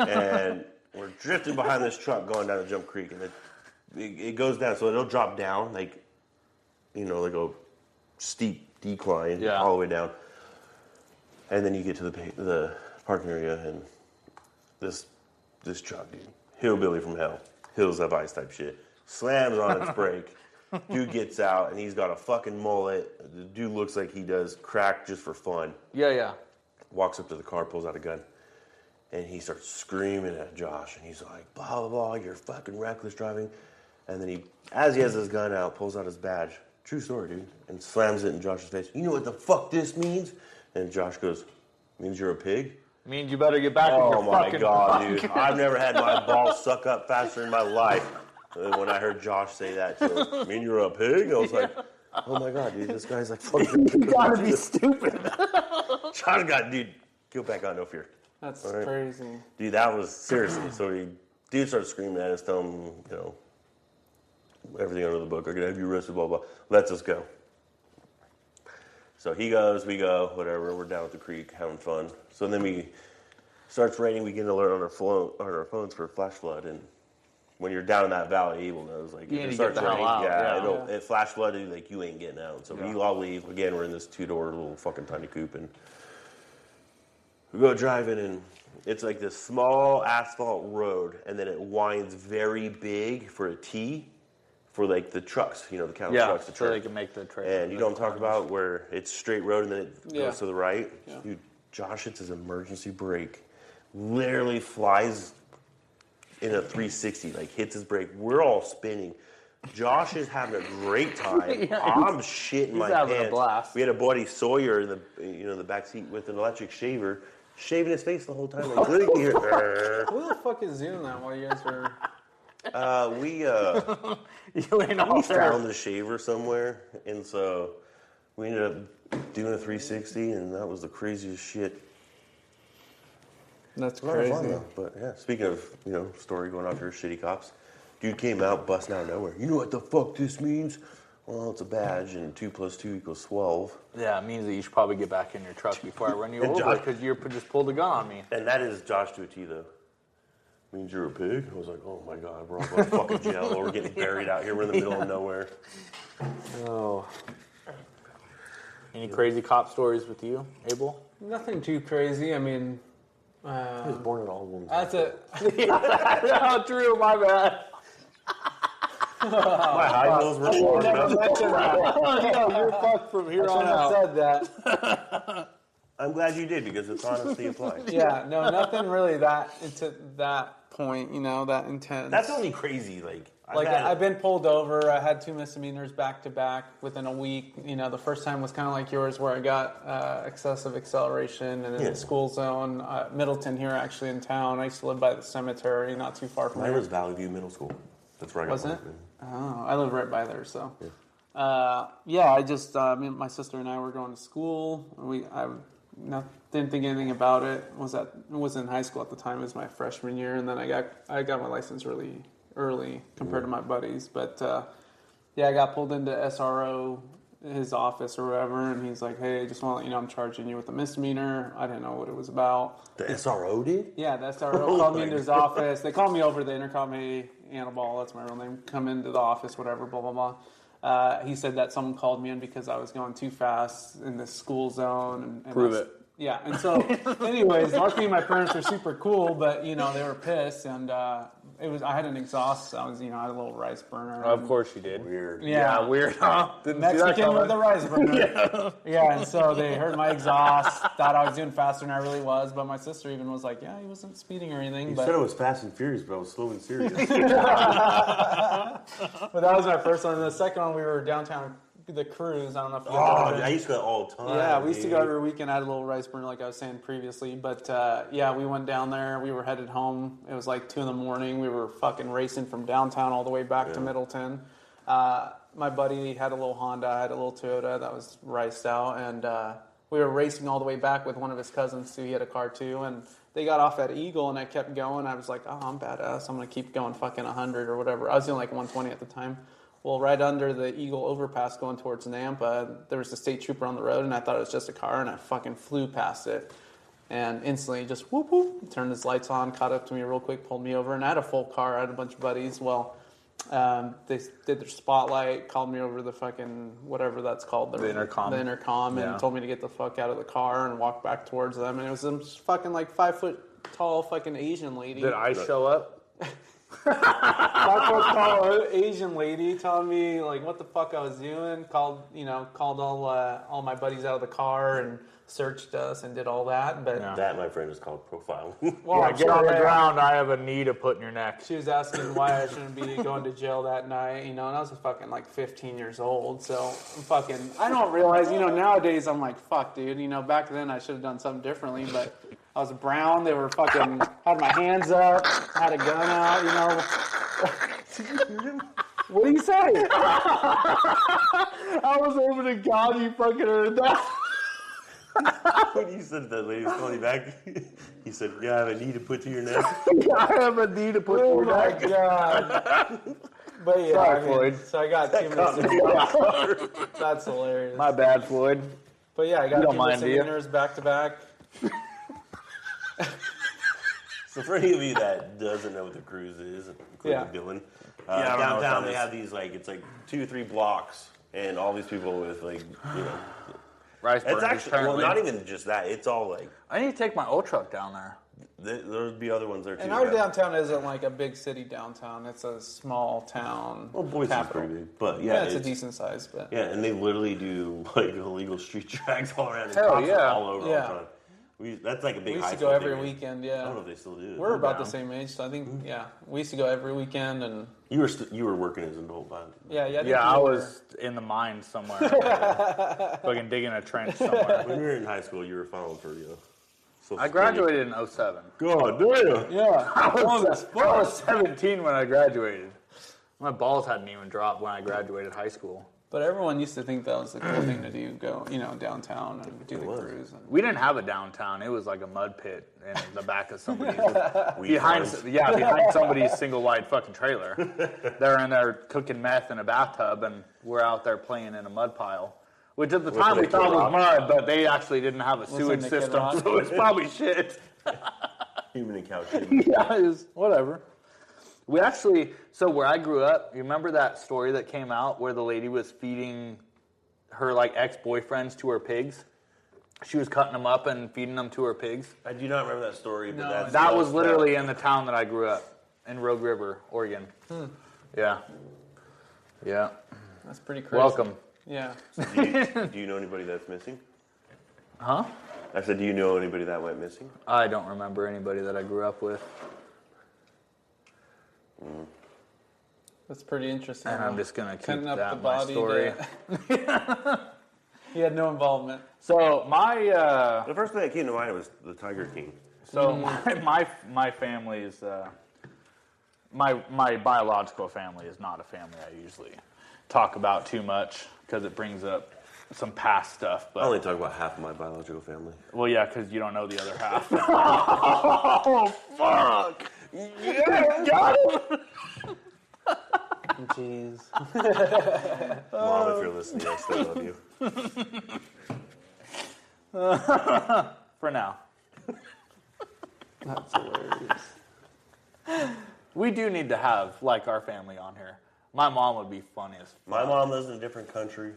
And we're drifting behind this truck going down to Jump Creek, and it goes down, so it'll drop down like a steep decline Yeah. all the way down, and then you get to the parking area, and this truck, dude, hillbilly from hell, hills of ice type shit, slams on its brake. Dude gets out, and he's got a fucking mullet. The dude looks like he does crack just for fun. Yeah. Walks up to the car, pulls out a gun, and he starts screaming at Josh, and he's like, blah, blah, blah, you're fucking reckless driving. And then as he has his gun out, pulls out his badge, true story, dude, and slams it in Josh's face. You know what the fuck this means? And Josh goes, means you're a pig? Means you better get back in Oh your my fucking God, bucket. dude. I've never had my balls suck up faster in my life than when I heard Josh say that to him. Mean you're a pig? I was like, oh my God, dude, this guy's like fucking. You gotta be stupid. Josh got, dude, go back on, no fear. That's All right. crazy. Dude, that was seriously. So dude started screaming at us, telling him, everything under the book. I'm gonna have you arrested, blah blah. Lets us go. So he goes, we go, whatever. We're down at the creek having fun. So then starts raining. We get an alert on our phones for flash flood, and when you're down in that valley, Abel knows like You if need it to starts get the hell raining, out, yeah. it flash flooded, like you ain't getting out. So we all leave. Again, we're in this 2-door little fucking tiny coupe, and we go driving, and it's like this small asphalt road, and then it winds very big for a T for like the trucks, the kind of trucks. So they can make the trade. And you know what I'm talking about, where it's straight road and then it Yeah. goes to the right? Yeah. Dude, Josh hits his emergency brake, literally flies in a 360, like hits his brake. We're all spinning. Josh is having a great time. Yeah, I'm shitting my having a pants. blast. We had a buddy Sawyer in the back seat with an electric shaver, shaving his face the whole time. Like, literally, Who the fuck is doing that while you guys were... we You ain't all there. found the shaver somewhere, and so we ended up doing a 360, and that was the craziest shit. That's A lot of fun, crazy. though. But yeah, speaking of story going off here, shitty cops, dude came out busting out of nowhere. You know what the fuck this means? Well, it's a badge, and 2 + 2 = 12. Yeah, it means that you should probably get back in your truck before I run you over Josh- because you just pulled a gun on me. And that is Josh to a T, though. Means you're a pig? I was like, oh my God, we're all going to fucking jail. We're getting buried out here. We're in the middle of nowhere. Oh. Any crazy cop stories with you, Abel? Nothing too crazy. I mean, He was born in all women's. that's it. Not true, my bad. My high heels were long enough. No, you're fucked from here on out. Said that. I'm glad you did because it's honesty applies. Yeah, no, nothing really that into that point. That intense. That's only crazy. I've been pulled over. I had 2 misdemeanors back to back within a week. The first time was kind of like yours, where I got excessive acceleration and in the school zone. Middleton here, actually in town. I used to live by the cemetery, not too far from Mine here. was Valley View Middle School. That's where I got Was mine. it? Oh, I live right by there, so. Yeah. I just my sister and I were going to school. Didn't think anything about it. Was in high school at the time. It was my freshman year, and then I got my license really early compared to my buddies. But I got pulled into SRO, his office or whatever, and he's like, "Hey, just want to let you know I'm charging you with a misdemeanor." I didn't know what it was about. The SRO did? Yeah, the SRO called me into his office. They called me over the intercom. Hey, Annabelle, that's my real name. Come into the office, whatever, blah, blah, blah. He said that someone called me in because I was going too fast in the school zone. And Prove it. Yeah, and so, anyways, luckily my parents were super cool, but, they were pissed, and I had an exhaust, so I had a little rice burner. Of course you did. Weird. Yeah, weird, huh? Didn't see that Mexican with coming. a rice burner. Yeah, and so they heard my exhaust, thought I was doing faster than I really was, but my sister even was like, yeah, he wasn't speeding or anything. You But said it was Fast and Furious, but I was slow and serious. But that was my first one. And the second one, we were downtown, the cruise. I don't know if you guys ever been. I used to go all the time. Yeah, we used to go every weekend. I had a little rice burner, like I was saying previously. But we went down there. We were headed home. It was like 2 a.m. We were fucking racing from downtown all the way back to Middleton. My buddy had a little Honda. I had a little Toyota that was riced out. And we were racing all the way back with one of his cousins, too. He had a car, too. And they got off at Eagle, and I kept going. I was like, oh, I'm badass. I'm going to keep going fucking 100 or whatever. I was doing like 120 at the time. Well, right under the Eagle overpass going towards Nampa, there was a state trooper on the road, and I thought it was just a car, and I fucking flew past it. And instantly just whoop, whoop, turned his lights on, caught up to me real quick, pulled me over, and I had a full car. I had a bunch of buddies. Well, they did their spotlight, called me over the fucking, whatever that's called. The intercom. The intercom, and told me to get the fuck out of the car and walk back towards them. And it was some fucking like 5 foot tall fucking Asian lady. Did I show up? 5 foot tall Asian lady telling me like what the fuck I was doing. Called all my buddies out of the car and searched us and did all that. But That, my friend, is called profiling. well, I'm Get on sure, the ground. I have a knee to put in your neck. She was asking why I shouldn't be going to jail that night, and I was fucking like 15 years old, so I don't realize, nowadays I'm like, fuck, dude, back then I should have done something differently, but I was brown, they were fucking, had my hands up, had a gun out, What do you say? I was over to God, you fucking heard that. When you said that lady was calling you back, he said, yeah, I have a knee to put to your neck. I have a knee to put in Oh your my neck. God. But yeah, Sorry, Floyd. So I got 2 misdemeanors. That's hilarious. My bad, Floyd. But yeah, I got You don't 2 mind, do you? misdemeanors back to back. So for any of you that doesn't know what the cruise is, including Dylan, I don't know what downtown that they is. have these it's 2 or 3 blocks, and all these people with Rice it's burners, actually well, apparently. not even just that. It's all I need to take my old truck down there. there'll be other ones there too. And our yeah. downtown isn't like a big city downtown. It's a small town. Well, Boise's capital. pretty big, but Yeah, it's a decent size, but Yeah, and they literally do illegal street drags all around. and Hell cops are yeah. all over all Yeah. the time. That's like a big we used high to go school every thing. weekend. I Yeah, don't know if they still do. we're about down. the same age, so I think we used to go every weekend, and You were working as an adult time. I think Yeah, I you were- was in the mine somewhere. Fucking digging a trench somewhere. When you were in high school, you were filing for Social I graduated in 07. God damn. Yeah, I was 17 when I graduated. My balls hadn't even dropped when I graduated high school. But everyone used to think that was the cool thing to do, go, downtown and do the cruise. And We didn't have a downtown. It was like a mud pit in the back of somebody's behind somebody's single wide fucking trailer. They're in there cooking meth in a bathtub, and we're out there playing in a mud pile. Which at the time we thought was mud, but they actually didn't have a sewage system, so it's probably shit. Human and couch. Yeah, it was whatever. We actually, so where I grew up, you remember that story that came out where the lady was feeding her like ex-boyfriends to her pigs? She was cutting them up and feeding them to her pigs. I do not remember that story, but that was literally in the town that I grew up, in Rogue River, Oregon. Yeah. Yeah. That's pretty crazy. Welcome. Yeah. So do you know anybody that's missing? Huh? I said, do you know anybody that went missing? I don't remember anybody that I grew up with. That's pretty interesting. And I'm just going to keep Cutting up that the my body story. He had no involvement. So The first thing that came to mind was the Tiger King. So my family is my biological family is not a family I usually talk about too much because it brings up some past stuff. But I only talk about half of my biological family. well, yeah, because you don't know the other half. Oh fuck! Yeah, got him. Jeez. Mom, if you're listening, I still love you. For now. That's hilarious. We do need to have like our family on here. My mom would be funny as fuck. My mom lives in a different country.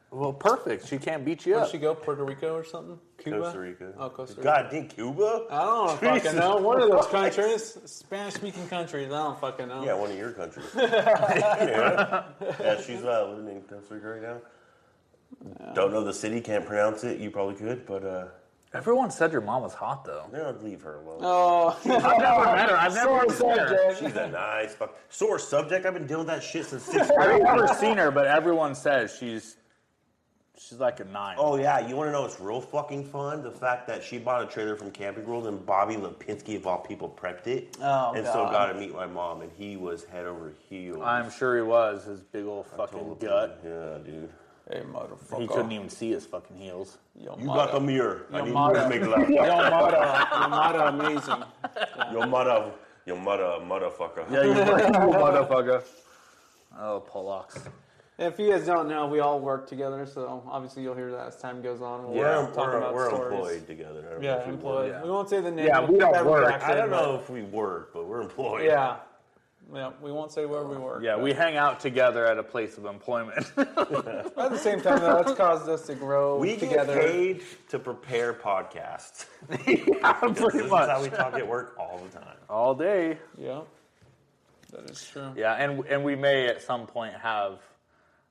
Well, perfect. She can't beat you Where'd up. she go? Puerto Rico or something? Cuba? Costa Rica. Oh, Costa Rica. God, dang, Cuba? I don't fucking know. One of those countries. Spanish-speaking countries. I don't fucking know. Yeah, one of your countries. Yeah, she's living in Costa Rica right now. Yeah. Don't know the city, can't pronounce it. You probably could, but... Everyone said your mom was hot, though. No, leave her alone. Oh. I've never met her. I've never Sore met her. subject. She's a nice fuck. Sore subject. I've been dealing with that shit since 6th grade. I've never seen her, but everyone says she's like a 9. Oh, yeah. You want to know what's real fucking fun? The fact that she bought a trailer from Camping World and Bobby Lipinski, of all people, prepped it. Oh, and God. so got to meet my mom, and he was head over heels. I'm sure he was. His big old fucking gut. Yeah, dude. Hey, motherfucker. He couldn't even see his fucking heels. Yo, You got the mirror. I need you to make love. Yo, Mata, amazing. Your motherfucker. Yeah, you motherfucker. Oh, Pollocks. If you guys don't know, we all work together, so obviously you'll hear that as time goes on. We'll talk about we're stories. employed together. I don't know Yeah, if we employed. work. We won't say the name. Yeah, We'll we keep don't that work. redacted, I don't but- know if we work, but we're employed. Yeah. Yeah, we won't say where we work. Yeah, but we hang out together at a place of employment. at the same time, though, that's caused us to grow We together. get paid to prepare podcasts. Yeah, pretty This much. is how we talk at work all the time. All day. Yeah, that is true. Yeah, and we may at some point have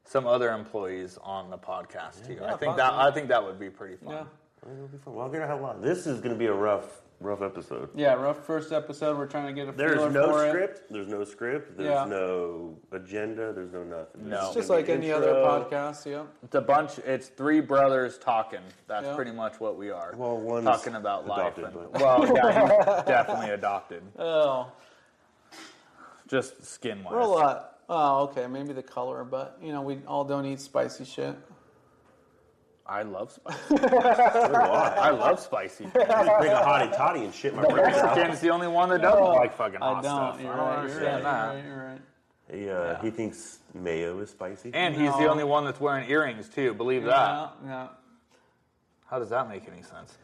some other employees on the podcast too. Yeah, I think that would be pretty fun. Yeah. It'll be fun. Well, we're gonna have a lot. This is gonna be a rough episode. Yeah, rough first episode. We're trying to get a There's feeler no for script. it. There's no script. There's Yeah. no agenda. There's no nothing. No. This It's is just gonna like be any other intro. podcast. Yeah. It's 3 brothers talking. That's Yeah. pretty much what we are. Well, one's talking about life. adopted, And, but- well, yeah, he's definitely adopted. Oh, Just skin wise. we're a lot. Oh, okay. Maybe the color, but we all don't eat spicy shit. I love spicy. Why? I love spicy. Just bring a hottie totty and shit my brains out. Mexican's the only one that doesn't like fucking I hot don't. stuff. You're I don't right. understand that. You're right. He thinks mayo is spicy. And he's the No. only one that's wearing earrings too. Believe that. Yeah. How does that make any sense?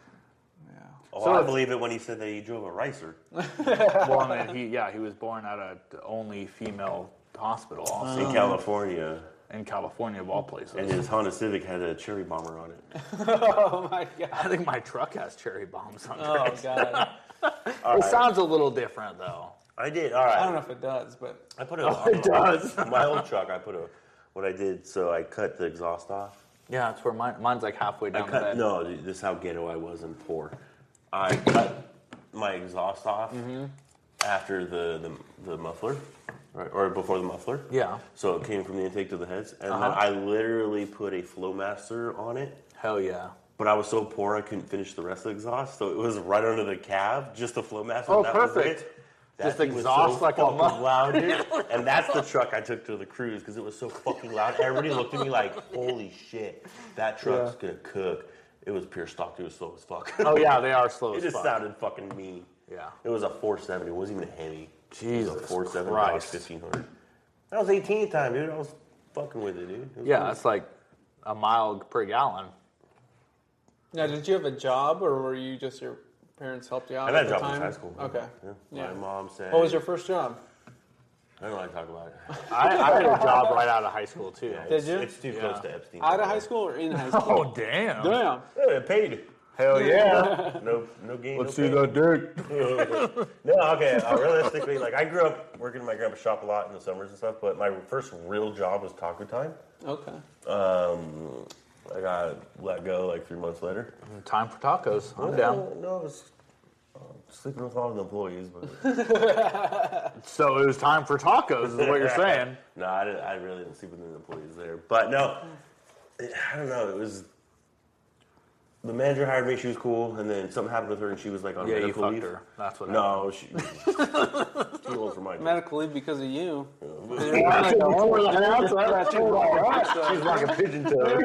Yeah. Oh, So I it's- believe it when he said that he drove a ricer. Well, I mean, he was born at a only female hospital also In California, in California of all places. and his Honda Civic had a cherry bomber on it. Oh my god. I think my truck has cherry bombs on Oh it. god. It sounds a little different though. I did. All right. I don't know if it does, but I put a. It does. My old truck. I put a. What I did. So I cut the exhaust off. Yeah, that's where mine's like halfway down the bed. No, this is how ghetto I was and poor. I cut my exhaust off after the muffler, right, or before the muffler. Yeah. So it came from the intake to the heads, and then I literally put a Flowmaster on it. Hell yeah. But I was so poor I couldn't finish the rest of the exhaust, so it was right under the cab, just the Flowmaster. Oh, and that was perfect. it. That thing was so fucking loud, dude. And that's the truck I took to the cruise because it was so fucking loud. Everybody looked at me like, holy shit, that truck's gonna cook. It was pure stock. It was slow as fuck. Oh, yeah, they are slow as fuck. It just sounded fucking mean. Yeah. It was a 470. It wasn't even a Hemi. Jesus It was a 470 Christ. 1500. That was 18 time, dude. I was fucking with it, dude. Yeah, that's like a mile per gallon. Now, did you have a job, or were you just your parents helped you out? I had a at the job in time? high school. Okay. Yeah. My mom said. What was your first job? I don't like to talk about it. I had a job right out of high school, too. Did you? It's too close to Epstein. Out of high school or in high school? Oh, damn. Damn. Yeah, it paid. Hell yeah. No gain. Let's no see pay. that dirt. No, okay. Realistically, like I grew up working in my grandpa's shop a lot in the summers and stuff, but my first real job was taco time. Okay. I got let go like 3 months later. Time for tacos. I'm down. No, I was sleeping with all the employees, but So it was time for tacos, is what you're saying. no, I really didn't sleep with the employees there. But no, I don't know. It was the manager hired me. She was cool, and then something happened with her, and she was like on Yeah, you medical fucked leave. her. That's what No, she too old for my job. Medical leave because of you. She's like a pigeon toad.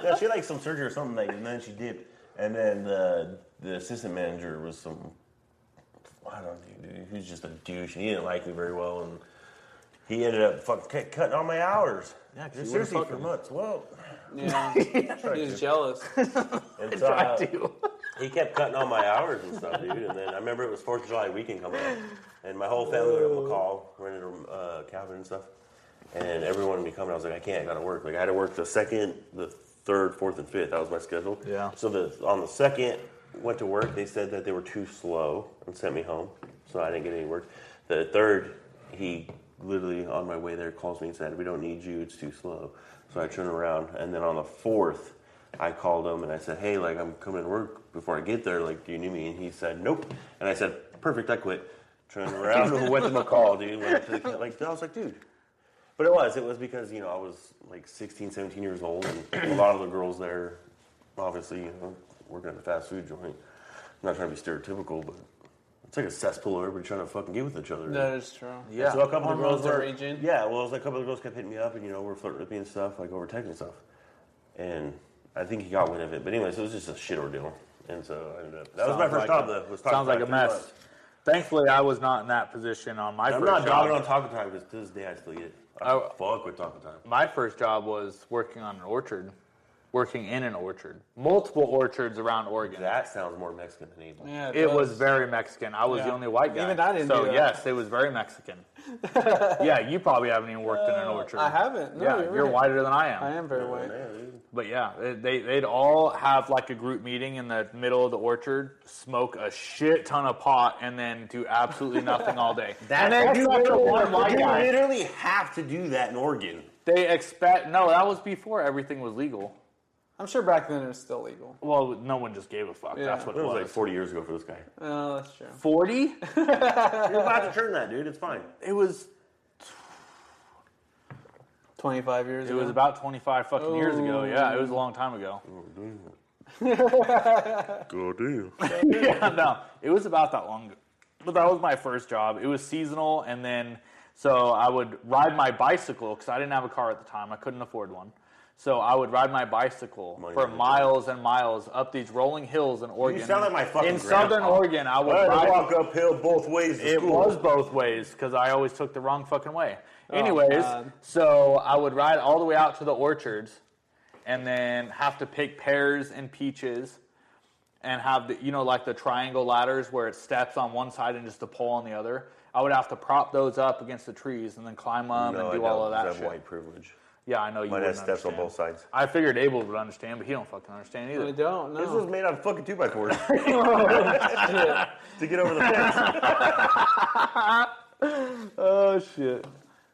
Yeah, she had like some surgery or something, like, and then she did. And then the assistant manager was some, I don't know, dude, he was just a douche, and he didn't like me very well, and he ended up cutting all my hours. Yeah, 'cause you seriously would've for fucking- months. Well, Yeah. He was jealous. and so he kept cutting all my hours and stuff, dude. And then I remember it was 4th of July weekend coming up, and my whole family went to McCall, rented a cabin and stuff, and everyone wanted me coming. I was like, I can't, I gotta work. Like I had to work the 2nd, the 3rd, 4th, and 5th. That was my schedule. Yeah. So on the 2nd, went to work. They said that they were too slow and sent me home, so I didn't get any work. The 3rd, he literally on my way there calls me and said, we don't need you, it's too slow. So I turned around, and then on the 4th, I called him and I said, hey, like I'm coming to work before I get there, like do you need me? And he said, nope. And I said, perfect, I quit. Turned around and went to McCall, dude. Went to the, like I was like, dude. But it was because, you know, I was like 16, 17 years old, and a lot of the girls there, obviously, you know, working at a fast food joint. I'm not trying to be stereotypical, but it's like a cesspool of everybody trying to fucking get with each other. That is true. Yeah. So a couple of the girls are raging. Yeah, well, it was like a couple of the girls kept hitting me up, and you know, we're flirting with me and stuff, like over text and stuff. And I think he got wind of it. But anyways, it was just a shit ordeal. And so I ended up. That was my first job, though. Was Sounds like a 3 mess. months. Thankfully, I was not in that position on my I'm first not job. dogging on Taco Time because to this day I still eat it. I fuck with Taco Time. My first job was working on an orchard, working in an orchard. Multiple orchards around Oregon. That sounds more Mexican than Abel. Yeah, It does. was very Mexican. I was the Yeah. only white guy. Even I didn't So do that. yes, it was very Mexican. Yeah, you probably haven't even worked in an orchard. I haven't. No, Yeah, you're right. whiter than I am. I am very Yeah, white. dude. But yeah, they'd all have like a group meeting in the middle of the orchard, smoke a shit ton of pot, and then do absolutely nothing all day. And then you except for one white guy. literally have to do that in Oregon. They expect that was before everything was legal. I'm sure back then it was still legal. Well, no one just gave a fuck. Yeah. That's what It it was was. like 40 years ago for this guy. Oh, that's true. 40? You're about to turn that, dude. It's fine. It was 25 years It ago. was about 25 fucking years ago. Yeah, it was a long time ago. Go do. Yeah, no, it was about that long ago. But that was my first job. It was seasonal, and then so I would ride my bicycle because I didn't have a car at the time. I couldn't afford one. So I would ride my bicycle for miles and miles up these rolling hills in Oregon. You sound like my fucking In southern grandpa. Oregon, I would I had ride. to walk uphill both ways to It school. was both ways because I always took the wrong fucking way. Anyways, God. so I would ride all the way out to the orchards and then have to pick pears and peaches and have the, like the triangle ladders where it steps on one side and just a pole on the other. I would have to prop those up against the trees and then climb them and do all of that I have shit. white privilege. Yeah, I know you Mine wouldn't has steps on understand. both sides. I figured Abel would understand, but he don't fucking understand either. I don't know. This was made out of fucking 2x4s. to get over the fence. Oh, shit.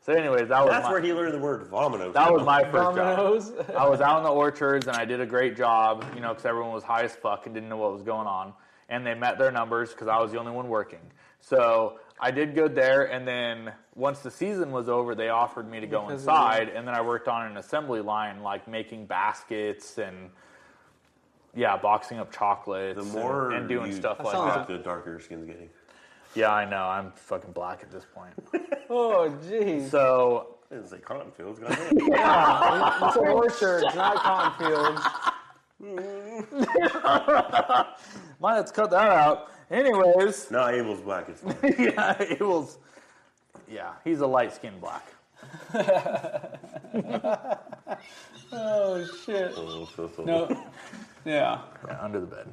So anyways, That's where he learned the word vominos. That was my first job. Dominoes. I was out in the orchards and I did a great job, because everyone was high as fuck and didn't know what was going on. And they met their numbers because I was the only one working. So I did good there. And then once the season was over, they offered me to go inside. And then I worked on an assembly line, like making baskets and, boxing up chocolates the more and doing you stuff like talk, that. the darker your skin's getting. Yeah, I know. I'm fucking black at this point. Oh, jeez. So, It's like cotton fields. Got it. It's an orchard, not cotton fields. might have to cut that out. Anyways. No, Abel's black. It's fine. Yeah, Abel's. Yeah, he's a light-skinned black. Oh, shit. Oh, so. No. Yeah. Yeah, under the bed.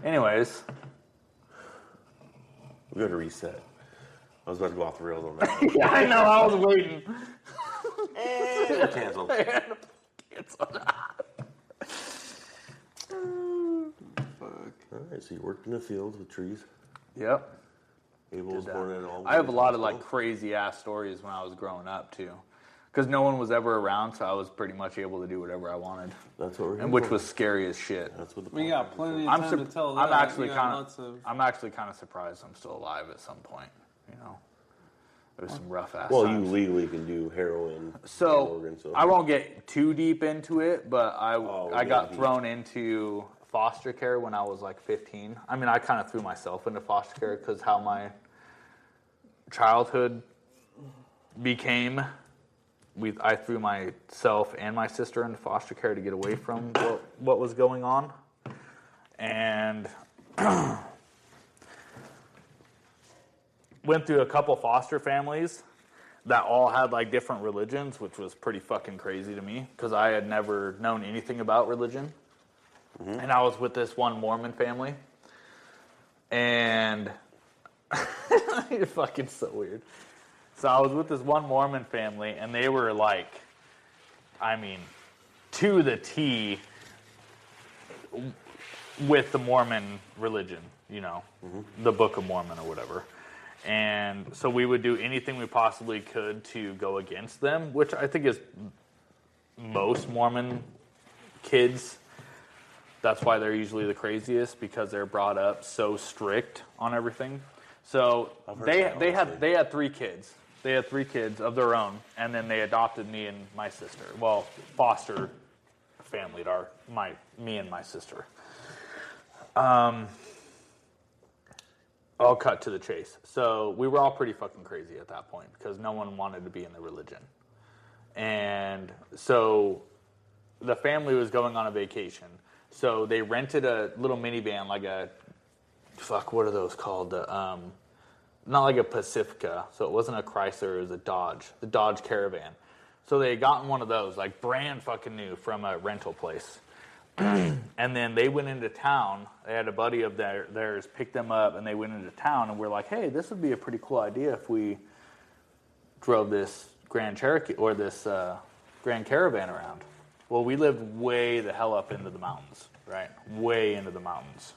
Anyways. We got to reset. I was about to go off the rails on that. Yeah, I know. I was waiting. And we're canceled. Fuck. All right, so you worked in the fields with trees. Yep. Abel was born in all. I have a lot of like crazy ass stories when I was growing up too, because no one was ever around, so I was pretty much able to do whatever I wanted, That's what we're here and which for. was scary as shit. That's what the We got plenty of I'm time to tell that. I'm actually We got kind lots of. I'm actually kind of surprised I'm still alive at some point. You know, there was some rough ass. Well, times. you legally can do heroin. So, in Oregon, so I won't get too deep into it, but I we'll got get thrown into foster care when I was like 15. I mean, I kind of threw myself into foster care because how my childhood became. I threw myself and my sister into foster care to get away from what was going on. And went through a couple foster families that all had like different religions, which was pretty fucking crazy to me because I had never known anything about religion. Mm-hmm. And I was with this one Mormon family. And you're fucking so weird. So I was with this one Mormon family, and they were like, I mean, to the T with the Mormon religion, you know, the Book of Mormon or whatever. And so we would do anything we possibly could to go against them, which I think is most Mormon kids. That's why they're usually the craziest, because they're brought up so strict on everything. So they had 3 kids. They had 3 kids of their own, and then they adopted me and my sister. Well, foster family me and my sister. I'll cut to the chase. So we were all pretty fucking crazy at that point because no one wanted to be in the religion. And so the family was going on a vacation. So they rented a little minivan, like what are those called? Not like a Pacifica, so it wasn't a Chrysler, it was a Dodge, the Dodge Caravan. So they had gotten one of those, like brand fucking new from a rental place. And then they went into town, they had a buddy of theirs pick them up, and they went into town, and we're like, hey, this would be a pretty cool idea if we drove this Grand Cherokee, or this Grand Caravan around. Well, we lived way the hell up into the mountains, right? Way into the mountains.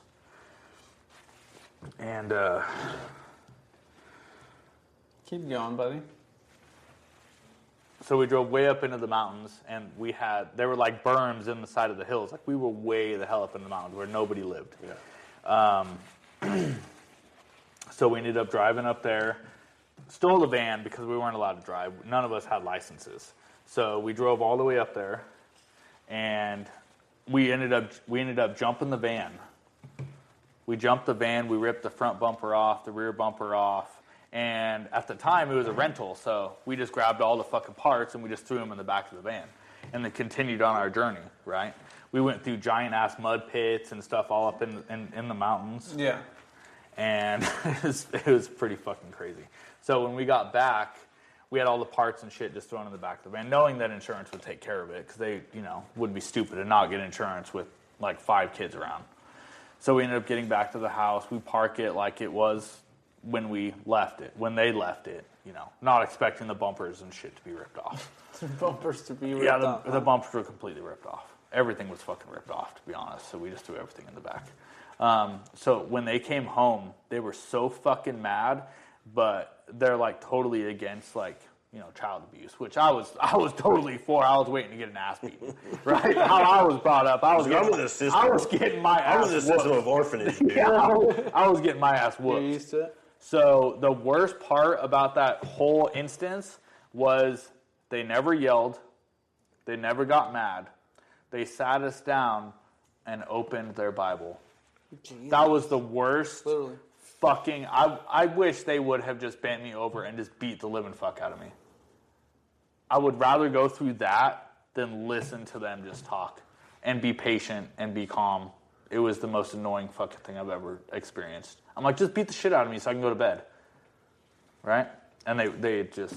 And, Keep going, buddy. so we drove way up into the mountains, and there were like berms in the side of the hills. Like we were way the hell up in the mountains where nobody lived. Yeah. So we ended up driving up there, stole the van because we weren't allowed to drive. None of us had licenses. So we drove all the way up there, and we ended up jumping the van. We jumped the van, we ripped the front bumper off, the rear bumper off. And at the time, it was a rental, so we just grabbed all the fucking parts and we just threw them in the back of the van. And then continued on our journey, right? We went through giant-ass mud pits and stuff all up in the mountains. Yeah. And it was pretty fucking crazy. So when we got back, we had all the parts and shit just thrown in the back of the van, knowing that insurance would take care of it, because they, would be stupid to not get insurance with, like, 5 kids around. So we ended up getting back to the house. We park it like it was when they left it, not expecting the bumpers and shit to be ripped off. The bumpers to be ripped off. Yeah, the bumpers were completely ripped off. Everything was fucking ripped off, to be honest, so we just threw everything in the back. So when they came home, they were so fucking mad, but they're like totally against like, child abuse, which I was totally for. I was waiting to get an ass beaten, right? How I was brought up, I was getting my ass I was a system of orphanage, dude. Yeah, I was getting my ass whooped. You're used to it? So the worst part about that whole instance was they never yelled, they never got mad. They sat us down and opened their Bible. Jesus. That was the worst Literally. fucking... I wish they would have just bent me over and just beat the living fuck out of me. I would rather go through that than listen to them just talk and be patient and be calm. It was the most annoying fucking thing I've ever experienced. I'm like, just beat the shit out of me so I can go to bed. Right? And they just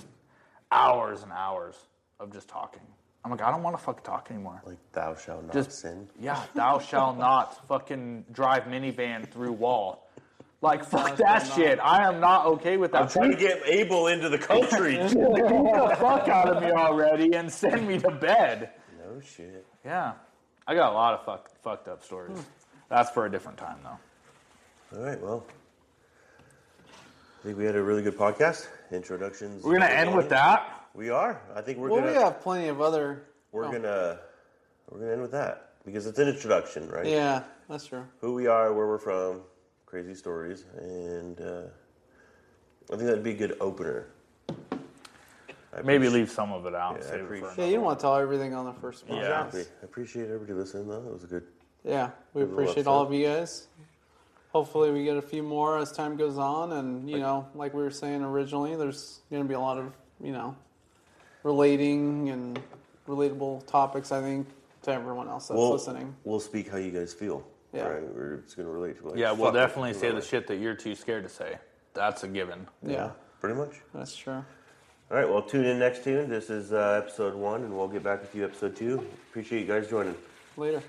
hours and hours of just talking. I'm like, I don't want to fucking talk anymore. Like, thou shalt not sin. Yeah, thou shalt not fucking drive minivan through wall. Like, fuck that shit. I am not okay with that. I'm trying to get Abel into the country. Get the fuck out of me already and send me to bed. No shit. Yeah. I got a lot of fucked up stories. That's for a different time, though. All right, well. I think we had a really good podcast. Introductions. We're going to end with that? We are. I think we're Well, going to... we have plenty of other... We're gonna end with that. Because it's an introduction, right? Yeah, that's true. Who we are, where we're from, crazy stories, and I think that'd be a good opener. Maybe leave some of it out. Yeah, Save it for Yeah, another you don't one. want to tell everything on the first one. Yeah. Exactly. I appreciate everybody listening, though. That was a good... Yeah, we Good little appreciate all episode. of you guys. Hopefully we get a few more as time goes on, and, you know, like we were saying originally, there's going to be a lot of, you know, relating and relatable topics, I think, to everyone else that's listening. We'll speak how you guys feel. Yeah. Right? We're just going to relate to, like, Yeah, we'll fuck it, definitely you say know, the shit that you're too scared to say. That's a given. Yeah, Pretty much. that's true. All right, well, tune in next tune. This is episode 1, and we'll get back with you episode 2. Appreciate you guys joining. Later.